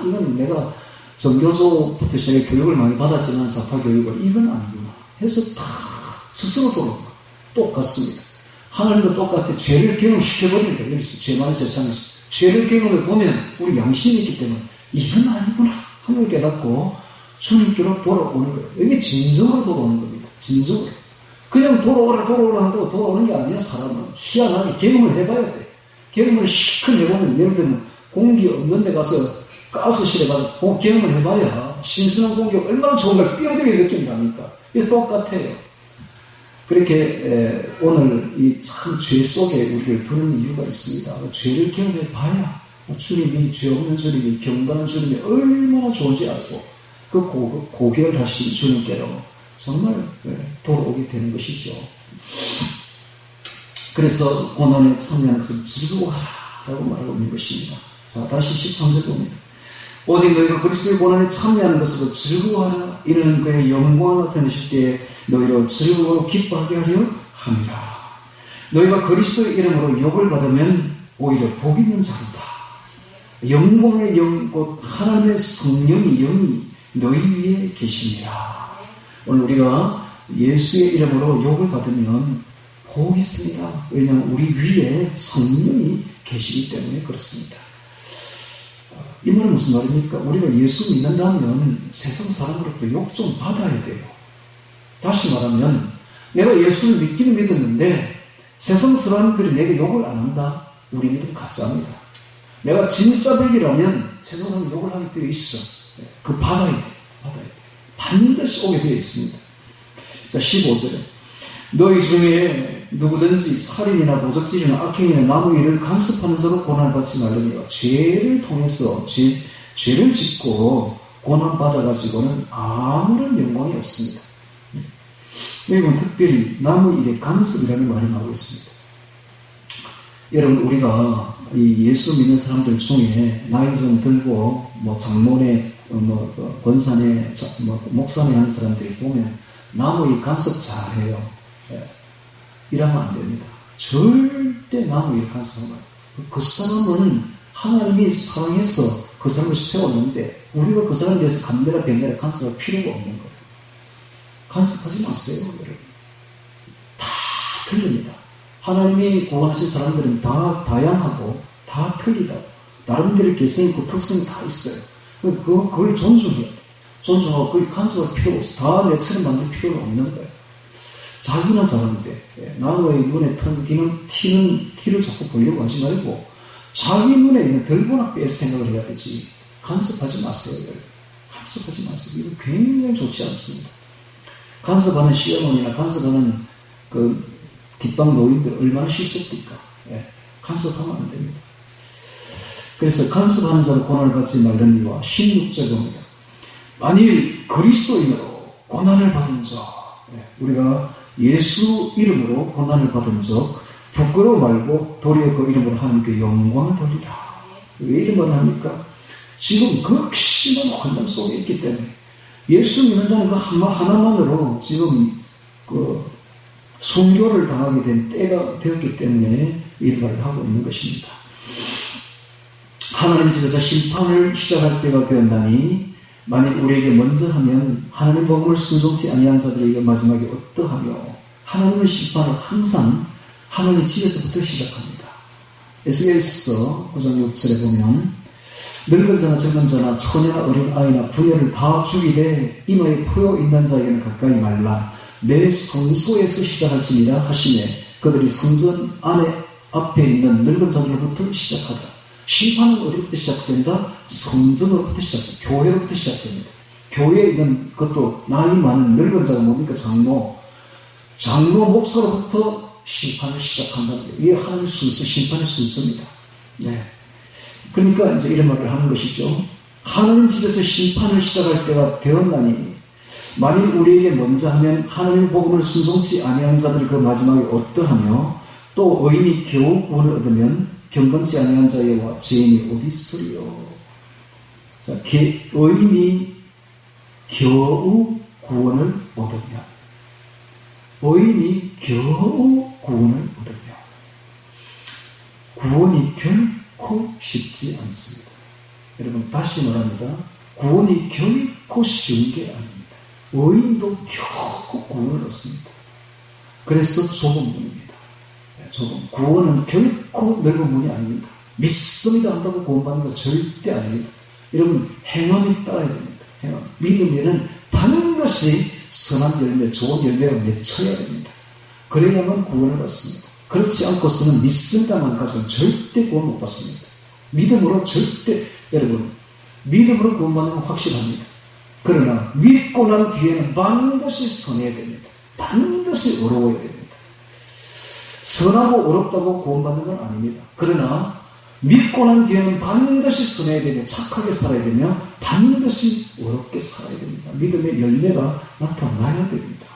[SPEAKER 1] 이건 내가 전교조부터 시작해 교육을 많이 받았지만 좌파 교육을 이건 아니구나 해서 다 스스로 돌아온 거예요. 똑같습니다. 하나님도 똑같아. 죄를 경험시켜버리는 거예요. 여기서 죄 많은 세상에서 죄를 경험해보면 우리 양심이 있기 때문에 이건 아니구나 하나님을 깨닫고 주님께로 돌아오는 거예요. 이게 진정으로 돌아오는 겁니다. 진정으로. 그냥 돌아오라 한다고 돌아오는 게 아니야. 사람은 희한하게 경험을 해봐야 돼. 경험을 시큰 해보면, 예를 들면 공기 없는 데 가서 가스실에 가서 경험을 해봐야 신선한 공기가 얼마나 좋은 걸 뼈저리게 느낀다니까. 이게 똑같아요. 그렇게 오늘 이 참 죄 속에 우리를 두는 이유가 있습니다. 죄를 경험해봐야 주님이, 죄 없는 주님이, 경건한 주님이 얼마나 좋은지 알고 그 고결하신 주님께로 정말 돌아오게 되는 것이죠. 그래서 고난에 참여하는 것을 즐거워하라 라고 말하고 있는 것입니다. 자, 다시 13절 봅니다. 오직 너희가 그리스도의 고난에 참여하는 것으로 즐거워하라. 이는 그의 영광을 나타내실 때에 너희로 즐거워 기뻐하게 하려 함이라. 너희가 그리스도의 이름으로 욕을 받으면 오히려 복 있는 자로다. 영광의 영, 곧 하나님의 성령의 영이 너희 위에 계십니다. 오늘 우리가 예수의 이름으로 욕을 받으면 복이 있습니다. 왜냐하면 우리 위에 성령이 계시기 때문에 그렇습니다. 이 말은 무슨 말입니까? 우리가 예수 믿는다면 세상 사람으로부터 욕 좀 받아야 돼요. 다시 말하면 내가 예수를 믿기는 믿었는데 세상 사람들이 내게 욕을 안 한다? 우리 믿음 가짜입니다. 내가 진짜 백이라면 세상 사람 욕을 하게 되어 있어. 그 받아야 돼. 반드시 오게 되어 있습니다. 자, 15절에 너희 중에 누구든지 살인이나 도적질이나 악행이나 나무 일을 간섭하는 자로 고난받지 말라니요. 죄를 통해서 죄를 짓고 고난받아가지고는 아무런 영광이 없습니다. 여러분, 특별히 나무 일의 간섭이라는 말이 나오고 있습니다. 여러분, 우리가 이 예수 믿는 사람들 중에 나이 좀 들고 장모네, 권사네, 목사네 하는 사람들이 보면 나무 일 간섭 잘해요. 이러면 안 됩니다. 절대 나무 일 간섭하면 그 사람은 하나님이 사랑해서 그 사람을 세웠는데 우리가 그 사람에 대해서 감내라 변내라 간섭할 필요가 없는 거예요. 간섭하지 마세요, 여러분. 다 틀립니다. 하나님이 구원하신 사람들은 다 다양하고 다 틀리다고. 나름대로 개성 있고 특성이 다 있어요. 그걸 존중해야 돼. 존중하고 그걸 간섭할 필요가 없어. 다 내처럼 만들 필요는 없는 거예요. 자기는 잘하는데 나무의 눈에 튀는 티를 자꾸 보려고 하지 말고 자기 눈에 있는 덜보나 뺄 생각을 해야 되지. 간섭하지 마세요, 여러분. 간섭하지 마세요. 이거 굉장히 좋지 않습니다. 간섭하는 시어머니나 간섭하는 그 뒷방 노인들 얼마나 싫습니까? 간섭하면 안 됩니다. 그래서 간섭하는 자로 고난을 받지 말라니와 16절입니다. 만일 그리스도인으로 고난을 받은 자, 우리가 예수 이름으로 고난을 받은 적 부끄러워 말고 도리어 그 이름으로 하나님께 영광을 돌리라. 왜 이런 말을 합니까? 지금 극심한 환난 속에 있기 때문에 예수 믿는다는 그 하나만으로 지금 순교를 당하게 된 때가 되었기 때문에 이런 말을 하고 있는 것입니다. 하나님 집에서 심판을 시작할 때가 되었나니 만일 우리에게 먼저 하면 하나님 복음을 순종치 아니한 자들에게 마지막에 어떠하며 하나님의 심판은 항상 하나님 집에서부터 시작합니다. 에스겔서 9장 6절에 보면 늙은 자나 젊은 자나 처녀나 어린 아이나 부녀를 다 죽이되 이마에 포효 있는 자에게는 가까이 말라. 내 성소에서 시작할지니라 하시매 그들이 성전 안에 앞에 있는 늙은 자들로부터 시작하다. 심판은 어디부터 시작된다? 성전으로부터 시작됩니다. 교회로부터 시작됩니다. 교회에 있는 그것도 나이 많은 늙은 자가 뭡니까? 장로 목사로부터 심판을 시작한다는 거예요. 이게 하나님의 순서, 심판의 순서입니다. 그러니까 이제 이런 말을 하는 것이죠. 하나님 집에서 심판을 시작할 때가 되었나니 만일 우리에게 먼저 하면 하나님의 복음을 순종치 아니하는 자들이 그 마지막에 어떠하며 또 의인이 겨우 구원을 얻으면 경건치 아니한 자와 죄인이 어디 있으리요. 자, 의인이 겨우 구원을 얻으며 의인이 겨우 구원을 얻으며 구원이 결코 쉽지 않습니다. 여러분 다시 말합니다. 구원이 결코 쉬운 게 아닙니다. 의인도 겨우 구원을 얻습니다. 그래서 좁은 문입니다. 구원은 결코 넓은 문이 아닙니다. 믿습니다 한다고 구원받는 거 절대 아닙니다. 여러분 행함이 따라야 됩니다. 행함. 믿으면은 반드시 선한 열매, 좋은 열매가 맺혀야 됩니다. 그래야만 구원을 받습니다. 그렇지 않고서는 믿습니다만 가지고는 절대 구원 못 받습니다. 믿음으로 절대, 여러분 믿음으로 구원받는 건 확실합니다. 그러나 믿고 난 뒤에는 반드시 선해야 됩니다. 반드시 어려워야 됩니다. 선하고 어렵다고 구원받는 건 아닙니다. 그러나 믿고 난 뒤에는 반드시 선해야 되며 착하게 살아야 되며 반드시 어렵게 살아야 됩니다. 믿음의 열매가 나타나야 됩니다.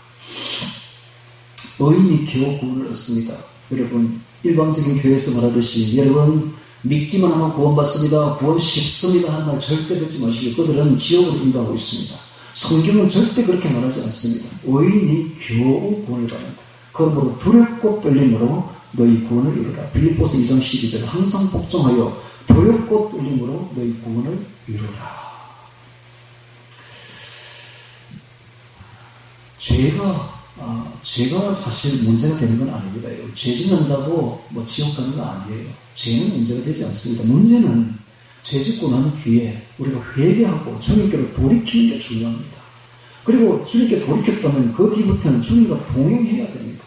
[SPEAKER 1] 의인이 겨우 구원을 얻습니다. 여러분 일반적인 교회에서 말하듯이 여러분 믿기만 하면 구원받습니다. 구원 쉽습니다 하는 말 절대 듣지 마시고 그들은 지옥으로 인도하고 있습니다. 성경은 절대 그렇게 말하지 않습니다. 의인이 겨우 구원을 받는다. 그러므로 두렵고 떨림으로 너희 구원을 이루라. 빌립보서 2장 12절 항상 복종하여 두렵고 떨림으로 너희 구원을 이루라. 죄가 사실 문제가 되는 건 아닙니다. 죄 짓는다고 지옥 가는 건 아니에요. 죄는 문제가 되지 않습니다. 문제는 죄 짓고 난 뒤에 우리가 회개하고 주님께로 돌이키는 게 중요합니다. 그리고 주님께 돌이켰다면 그 뒤부터는 주님과 동행해야 됩니다.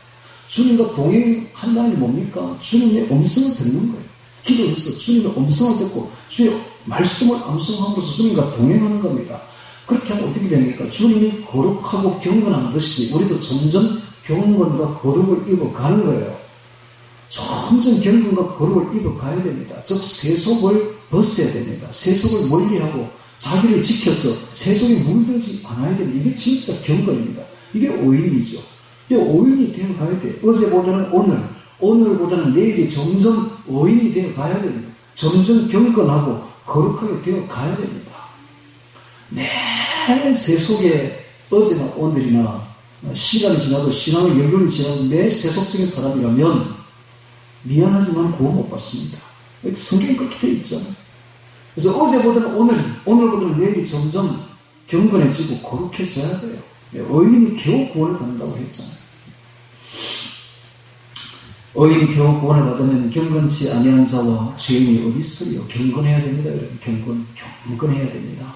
[SPEAKER 1] 주님과 동행한다는 게 뭡니까? 주님의 음성을 듣는 거예요. 기도해서 주님의 음성을 듣고 주의 말씀을 암송함으로써 주님과 동행하는 겁니다. 그렇게 하면 어떻게 됩니까? 주님이 거룩하고 경건한 듯이 우리도 점점 경건과 거룩을 입어가는 거예요. 점점 경건과 거룩을 입어가야 됩니다. 즉 세속을 벗어야 됩니다. 세속을 멀리하고 자기를 지켜서 세속에 물들지 않아야 됩니다. 이게 진짜 경건입니다. 이게 오인이죠. 이게 오인이 되어가야 돼요. 어제보다는 오늘, 오늘보다는 내일이 점점 오인이 되어가야 됩니다. 점점 경건하고 거룩하게 되어가야 됩니다. 내 세속에 어제나 오늘이나 시간이 지나도 신앙의 연륜이 지나도 내 세속적인 사람이라면 미안하지만 구원 못 받습니다. 성경에 그렇게 되어 있잖아요. 그래서 어제보다는 오늘보다는 내일이 점점 경건해지고 거룩해져야 돼요. 의인이 겨우 구원을 받는다고 했잖아요. 의인이 겨우 구원을 받으면 경건치 아니한 자와 죄인이 어디 있어요? 경건해야 됩니다. 여러분. 경건해야 됩니다.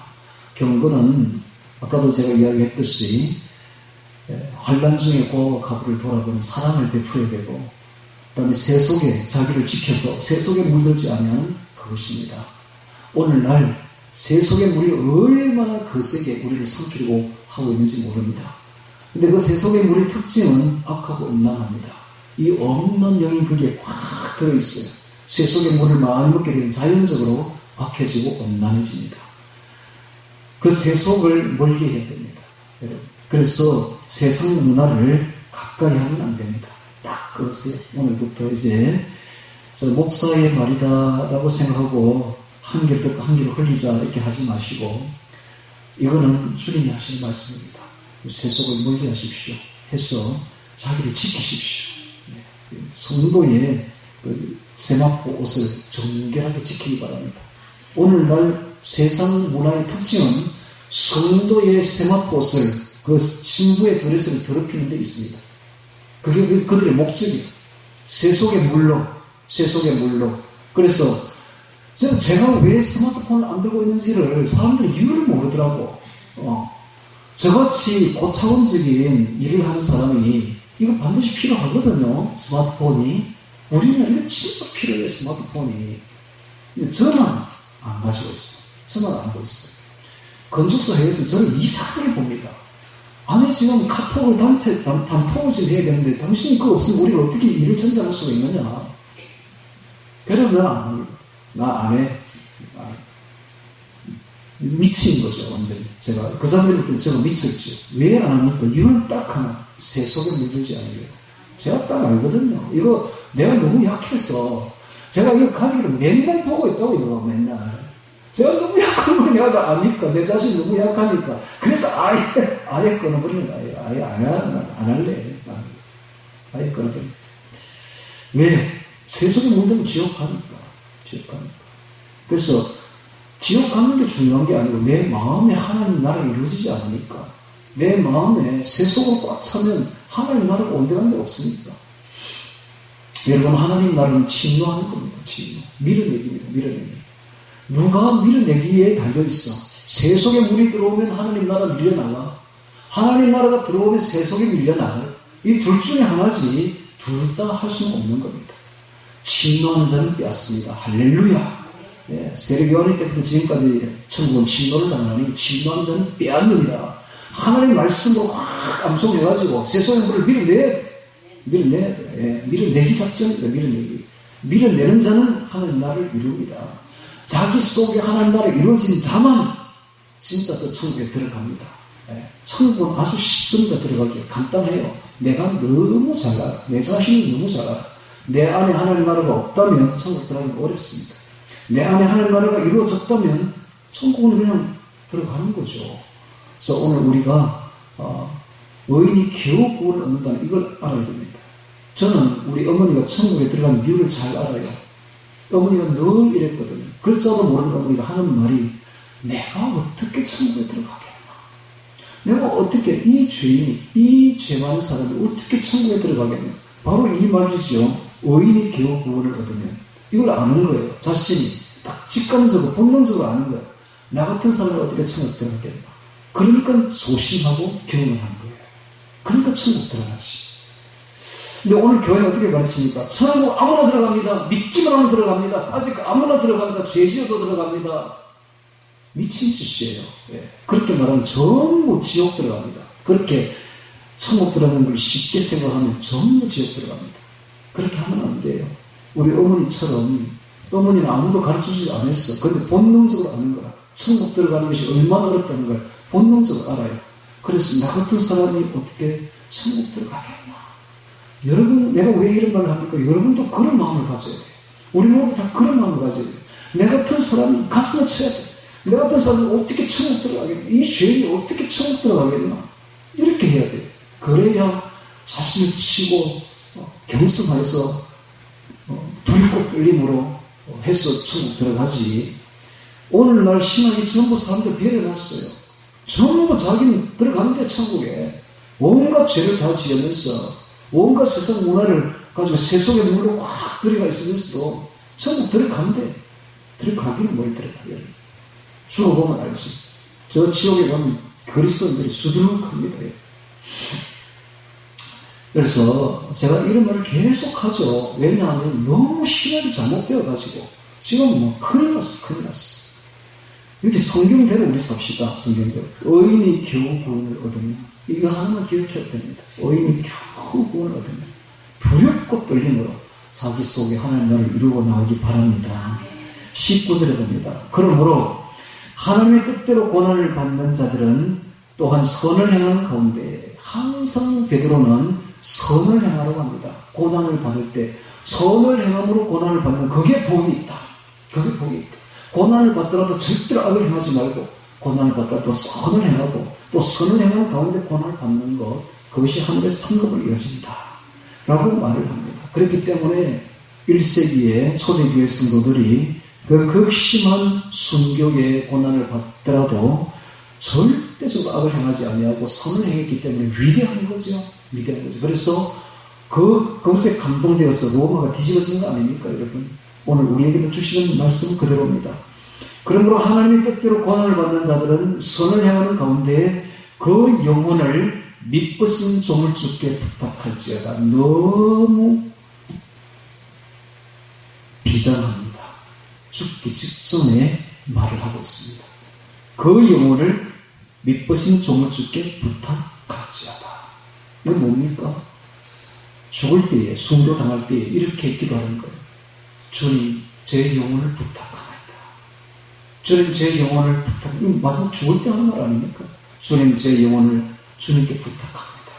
[SPEAKER 1] 경건은 아까도 제가 이야기했듯이 환난 중에 고아와 가부를 돌아보는 사랑을 베풀어야 되고 그 다음에 세속에 자기를 지켜서 세속에 물들지 아니하는 그것입니다. 오늘날 세속의 물이 얼마나 거세게 우리를 삼키려고 하고 있는지 모릅니다. 근데 그 세속의 물의 특징은 악하고 음란합니다. 이 없는 영이 거기에 꽉 들어있어요. 세속의 물을 많이 먹게 되면 자연적으로 악해지고 음란해집니다. 그 세속을 멀리해야 됩니다. 여러분. 그래서 세상 문화를 가까이 하면 안 됩니다. 딱 그것을 오늘부터 이제 목사의 말이다라고 생각하고 한 길 듣고 한 길 흘리자 이렇게 하지 마시고 이거는 주님이 하시는 말씀입니다. 세속을 멀리 하십시오. 해서 자기를 지키십시오. 성도의 세마포 옷을 정결하게 지키기 바랍니다. 오늘날 세상 문화의 특징은 성도의 세마포 옷을 그 신부의 드레스를 더럽히는 데 있습니다. 그게 그들의 목적이에요. 세속의 물로. 그래서 제가 왜 스마트폰을 안 들고 있는지를 사람들이 이유를 모르더라고. 저같이 고차원적인 일을 하는 사람이 이거 반드시 필요하거든요. 스마트폰이. 우리는 이거 진짜 필요해, 스마트폰이. 근데 저만 안 가지고 있어. 저만 안 하고 있어. 건축사 회에서 저를 이상하게 봅니다. 아니, 지금 카톡을 단톡을 지금 해야 되는데, 당신이 그거 없으면 우리가 어떻게 일을 전달할 수가 있느냐. 그래도 나 안 해. 미친 거죠, 완전히. 제가, 그 사람들한테 제가 미쳤죠. 왜 안 합니까? 이유는 딱 하나. 세속에 물들지 않으려. 제가 딱 알거든요. 이거 내가 너무 약해서, 제가 이거 가지고 맨날 보고 있다고, 이거 맨날. 제가 너무 약한 걸 내가 다 아니까, 내 자신이 너무 약하니까. 그래서 아예 끊어버리는 거예요. 아예 안 할래. 아예 끊어버리는 거예요. 왜? 세속에 물들면 지옥 가니까. 그래서 지옥 가는 게 중요한 게 아니고 내 마음에 하나님 나라가 이루어지지 않으니까. 내 마음에 세속으로 꽉 차면 하나님 나라가 온데간데 없습니다. 여러분, 하나님 나라는 침노하는 겁니다. 침노. 밀어내기. 누가 밀어내기에 달려있어. 세속에 물이 들어오면 하나님 나라 밀려나가. 하나님 나라가 들어오면 세속에 밀려나가. 이 둘 중에 하나지 둘 다 할 수는 없는 겁니다. 침노하는 자는 빼앗습니다. 할렐루야. 세례 요한일 때부터 지금까지 천국은 침노를 당하니 침노하는 자는 빼앗느니라. 하나님 말씀으로 확 암송해가지고 세속의 물을 밀어내야 돼. 밀어내기 작전입니다. 밀어내는 자는 하나님 나라를 이룹니다. 자기 속에 하나님 나라가 이루어진 자만 진짜 저 천국에 들어갑니다. 천국은 아주 쉽습니다. 들어가기 간단해요. 내가 너무 잘 알아. 내 자신이 너무 잘 알아. 내 안에 하나님 나라가 없다면 천국 들어가기가 어렵습니다. 내 안에 하나님 나라가 이루어졌다면 천국은 그냥 들어가는 거죠. 그래서 오늘 우리가 의인이 겨우 구원을 얻는다는 이걸 알아야 됩니다. 저는 우리 어머니가 천국에 들어가는 이유를 잘 알아요. 어머니가 늘 이랬거든요. 글자도 모르는 어머니가 하는 말이 내가 어떻게 천국에 들어가겠나. 내가 어떻게 이 죄인이 이 죄 많은 사람이 어떻게 천국에 들어가겠나. 바로 이 말이죠. 의인이 겨우 구원을 얻으면 이걸 아는 거예요. 자신이 딱 직감적으로 본능적으로 아는 거예요. 나 같은 사람을 어떻게 천국 들어가겠나. 그러니까 소심하고 경건한 거예요. 그러니까 천국 들어가지. 근데 오늘 교회는 어떻게 가르칩니까? 천국 아무나 들어갑니다. 믿기만 하면 들어갑니다. 아직 아무나 들어갑니다. 죄 지어도 들어갑니다. 미친 짓이에요. 그렇게 말하면 전부 지옥 들어갑니다. 그렇게 천국 들어가는 걸 쉽게 생각하면 전부 지옥 들어갑니다. 그렇게 하면 안 돼요. 우리 어머니처럼, 어머니는 아무도 가르쳐주지 않았어. 근데 본능적으로 아는 거야. 천국 들어가는 것이 얼마나 어렵다는 걸 본능적으로 알아요. 그래서 나 같은 사람이 어떻게 천국 들어가겠나. 여러분, 내가 왜 이런 말을 합니까? 여러분도 그런 마음을 가져야 돼요. 우리 모두 다 그런 마음을 가져야 돼요. 내 같은 사람이 가슴을 쳐야 돼. 내 같은 사람이 어떻게 천국 들어가겠나? 이 죄인이 어떻게 천국 들어가겠나? 이렇게 해야 돼요. 그래야 자신을 치고 경성하여서 두렵고 떨림으로 해서 천국 들어가지. 오늘날 신학이 전부 사람들 배려놨어요. 전부 자기는 들어간대 천국에. 온갖 죄를 다 지으면서 온갖 세상 문화를 가지고 세속의 물로 확 들어가 있으면서도 천국 들어간대. 들어가기는 뭘 들어가요? 죽어보면 알지. 저 지옥에 가면 그리스도인들이 수두룩합니다. 그래서 제가 이런 말을 계속 하죠. 왜냐하면 너무 신학이 잘못되어가지고 지금 뭐 큰일 났어. 이렇게 성경대로 우리 삽시다. 성경대로. 의인이 겨우 구원을 얻으며, 이거 하나만 기억해야 됩니다. 의인이 겨우 구원을 얻으며 두렵고 떨림으로 자기 속에 하나님 나라를 이루어 나가기 바랍니다. 19절에 봅니다. 그러므로 하나님의 뜻대로 고난을 받는 자들은 또한 선을 행하는 가운데, 항상 베드로는 선을 행하라고 합니다. 고난을 받을 때 선을 행함으로 고난을 받는, 그게 복이 있다. 그게 복이 있다. 고난을 받더라도 절대로 악을 행하지 말고, 고난을 받더라도 선을 행하고, 또 선을 행하는 가운데 고난을 받는 것, 그것이 하늘의 상급을 이어진다 라고 말을 합니다. 그렇기 때문에 1세기의 초대교회 성도들이 그 극심한 순교의 고난을 받더라도 절대적으로 악을 행하지 아니하고 선을 행했기 때문에 위대한 거죠. 위대한 거죠. 그래서 그것에 감동되어서 로마가 뒤집어진 거 아닙니까, 여러분? 오늘 우리에게도 주시는 말씀은 그대로입니다. 그러므로 하나님의 뜻대로 고난을 받는 자들은 선을 행하는 가운데 그 영혼을 믿으신 종을 주께 부탁할지어다. 너무 비장합니다. 죽기 직전에 말을 하고 있습니다. 그 영혼을 믿으신 종을 주께 부탁할지어다. 이건 뭡니까? 죽을 때에, 순교 당할 때에 이렇게 기도하는 거예요. 주님, 제 영혼을 부탁합니다. 주님, 제 영혼을 부탁합니다. 이거 마지막 죽을 때 하는 말 아닙니까? 주님, 제 영혼을 주님께 부탁합니다.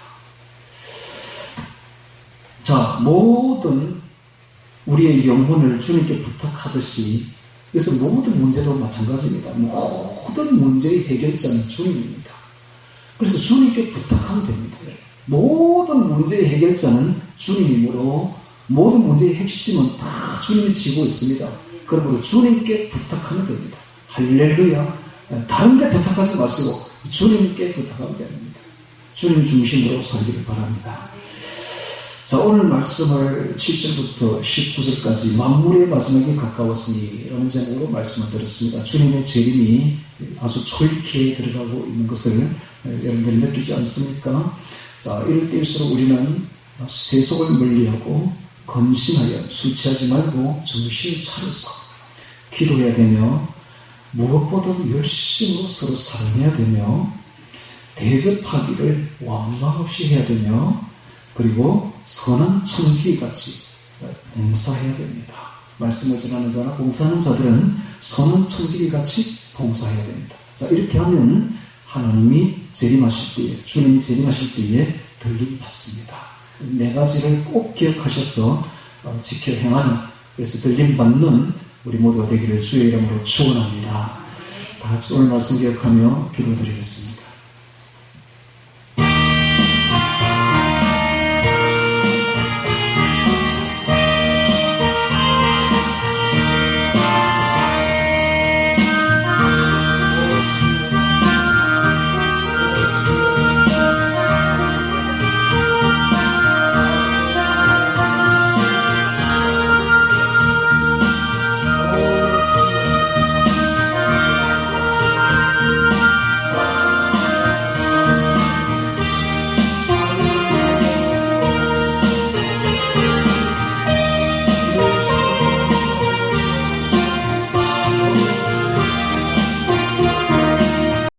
[SPEAKER 1] 자, 모든 우리의 영혼을 주님께 부탁하듯이, 그래서 모든 문제도 마찬가지입니다. 모든 문제의 해결자는 주님입니다. 그래서 주님께 부탁하면 됩니다. 모든 문제의 해결자는 주님이므로 모든 문제의 핵심은 다 주님이 지고 있습니다. 그러므로 주님께 부탁하면 됩니다. 할렐루야. 다른 데 부탁하지 마시고 주님께 부탁하면 됩니다. 주님 중심으로 살기를 바랍니다. 자, 오늘 말씀을 7절부터 19절까지 만물의 마지막에 가까웠으니 라는 제목으로 말씀을 드렸습니다. 주님의 재림이 아주 초입기에 들어가고 있는 것을 여러분들이 느끼지 않습니까? 자, 이럴 때일수록 우리는 세속을 멀리하고 건심하여 술 취하지 말고 정신을 차려서 기도해야 되며, 무엇보다도 열심으로 서로 사랑해야 되며, 대접하기를 왕망 없이 해야 되며, 그리고 선한 청지기같이 봉사해야 됩니다. 말씀을 전하는 자나 봉사하는 자들은 선한 청지기같이 봉사해야 됩니다. 자, 이렇게 하면 하나님이 재림하실 때에, 주님이 재림하실 때에 들림 받습니다. 네 가지를 꼭 기억하셔서 지켜 행하는, 그래서 들림 받는 우리 모두가 되기를 주의 이름으로 축원합니다. 다 같이 오늘 말씀 기억하며 기도드리겠습니다.